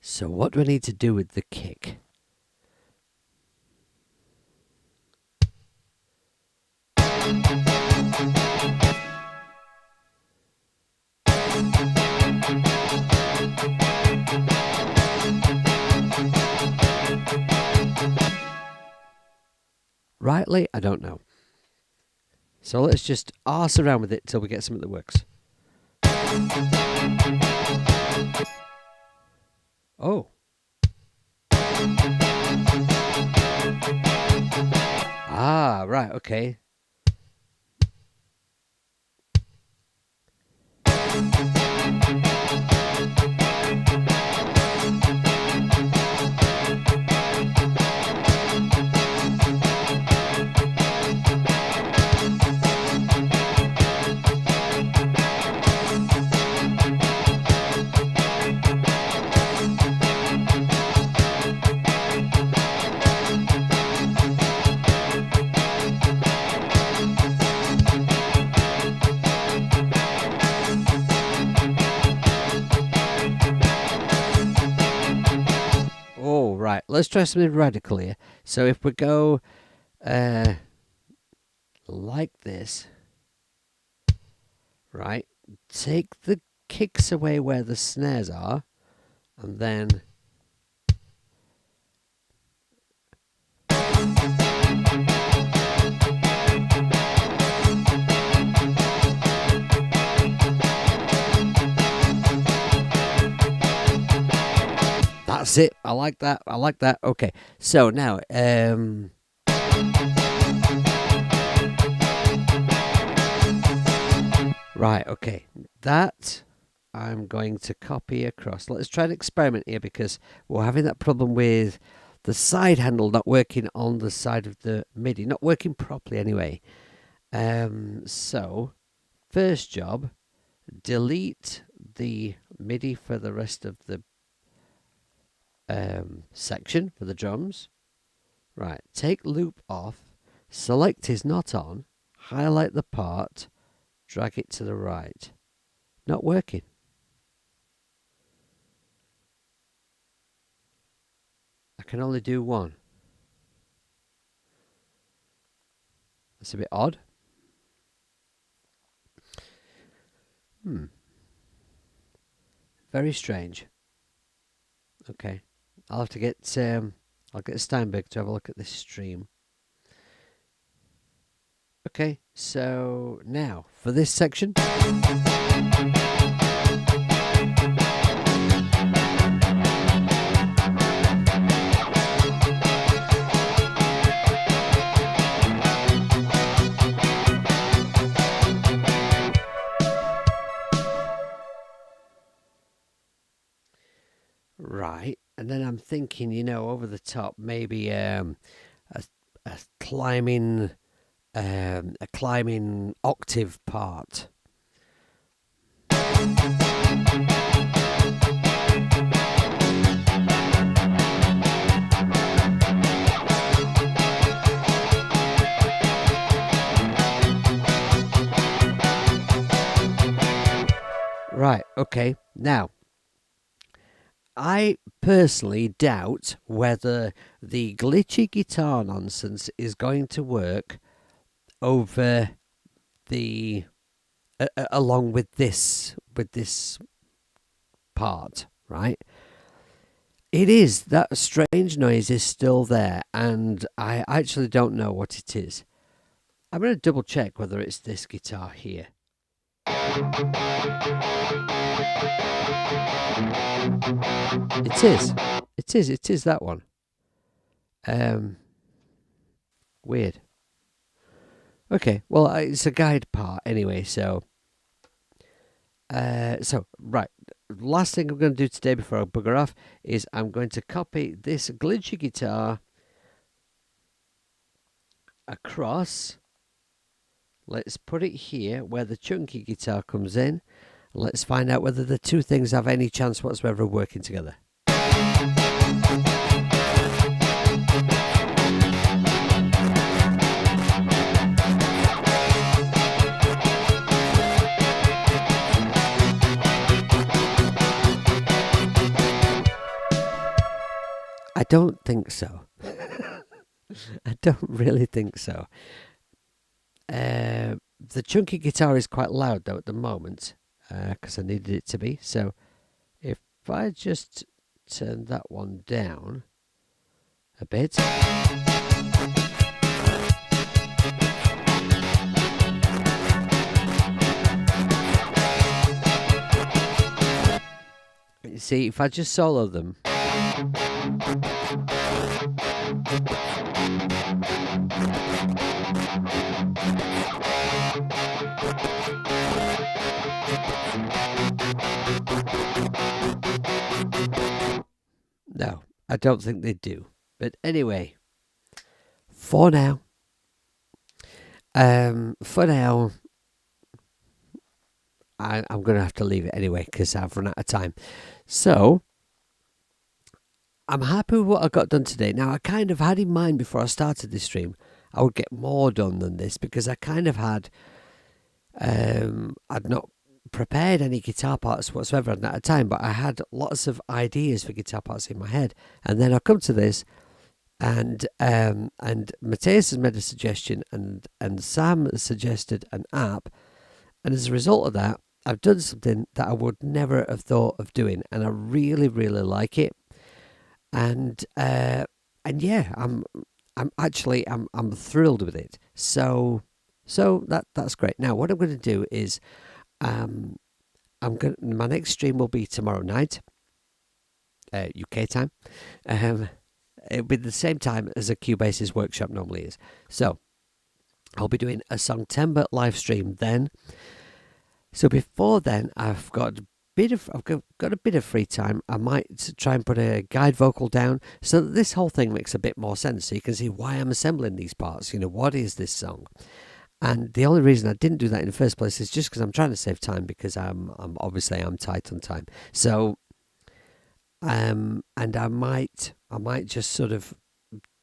So what do I need to do with the kick? Rightly, I don't know. So let's just arse around with it till we get something that works. Oh. Ah, right, okay. let's try something radical here. So if we go like this, right, take the kicks away where the snares are, and then that's it. I like that. I like that. Okay, so now right, okay, that I'm going to copy across. Let's try an experiment here because we're having that problem with the side handle not working on the side of the MIDI, not working properly anyway. So, first job, delete the MIDI for the rest of the section for the drums. Right, take loop off, select is not on, highlight the part, drag it to the right. Not working. I can only do one. That's a bit odd. Very strange. Okay, I'll have to get I'll get Steinberg to have a look at this stream. Okay, so now for this section. Right, and then I'm thinking, you know, over the top, maybe a climbing octave part. Right, okay, now I personally doubt whether the glitchy guitar nonsense is going to work over the along with this part, right? It is, that strange noise is still there, and I actually don't know what it is. I'm going to double check whether it's this guitar here. It is. It is that one. Weird. Okay, well, it's a guide part anyway, so right, last thing I'm going to do today before I bugger off is I'm going to copy this glitchy guitar across. Let's put it here where the chunky guitar comes in. Let's find out whether the two things have any chance whatsoever of working together. I don't think so. I don't really think so. The chunky guitar is quite loud though at the moment because I needed it to be. So if I just turn that one down a bit. You see, if I just solo them. No, I don't think they do. But anyway, for now, I'm going to have to leave it anyway because I've run out of time. So, I'm happy with what I got done today. Now, I kind of had in mind before I started this stream, I would get more done than this because I kind of had, I'd not prepared any guitar parts whatsoever at that time, but I had lots of ideas for guitar parts in my head. And then I come to this, and Matthias has made a suggestion, and Sam has suggested an app, and as a result of that, I've done something that I would never have thought of doing, and I really, really like it. And yeah, I'm thrilled with it. So that's great. Now, what I'm going to do is, my next stream will be tomorrow night, UK time. It'll be the same time as a Cubase's workshop normally is. So I'll be doing a Songtember live stream then. So before then, I've got a bit of free time. I might try and put a guide vocal down so that this whole thing makes a bit more sense. So you can see why I'm assembling these parts. What is this song? And the only reason I didn't do that in the first place is just because I'm trying to save time, because I'm obviously tight on time. So and I might just sort of,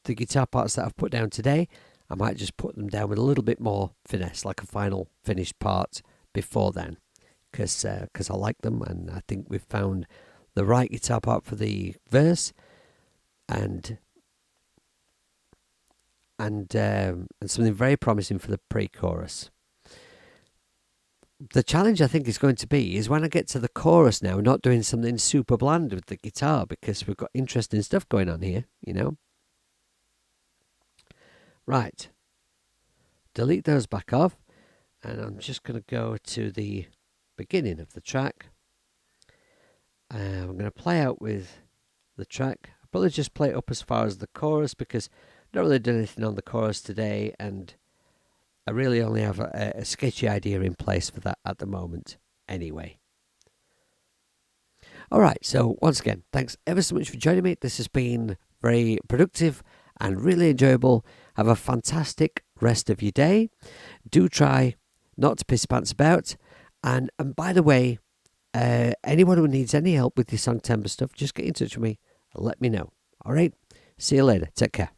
the guitar parts that I've put down today, I might just put them down with a little bit more finesse, like a final finished part before then, because I like them, and I think we've found the right guitar part for the verse, and something very promising for the pre-chorus. The challenge, I think, is going to be is when I get to the chorus now, not doing something super bland with the guitar, because we've got interesting stuff going on here, Right. Delete those back off, and I'm just going to go to the beginning of the track. I'm going to play out with the track. I'll probably just play it up as far as the chorus, because I've not really done anything on the chorus today, and I really only have a sketchy idea in place for that at the moment anyway. Alright, so once again, thanks ever so much for joining me. This has been very productive and really enjoyable. Have a fantastic rest of your day. Do try not to piss pants about. And by the way, anyone who needs any help with your Songtember stuff, just get in touch with me and let me know. Alright, see you later. Take care.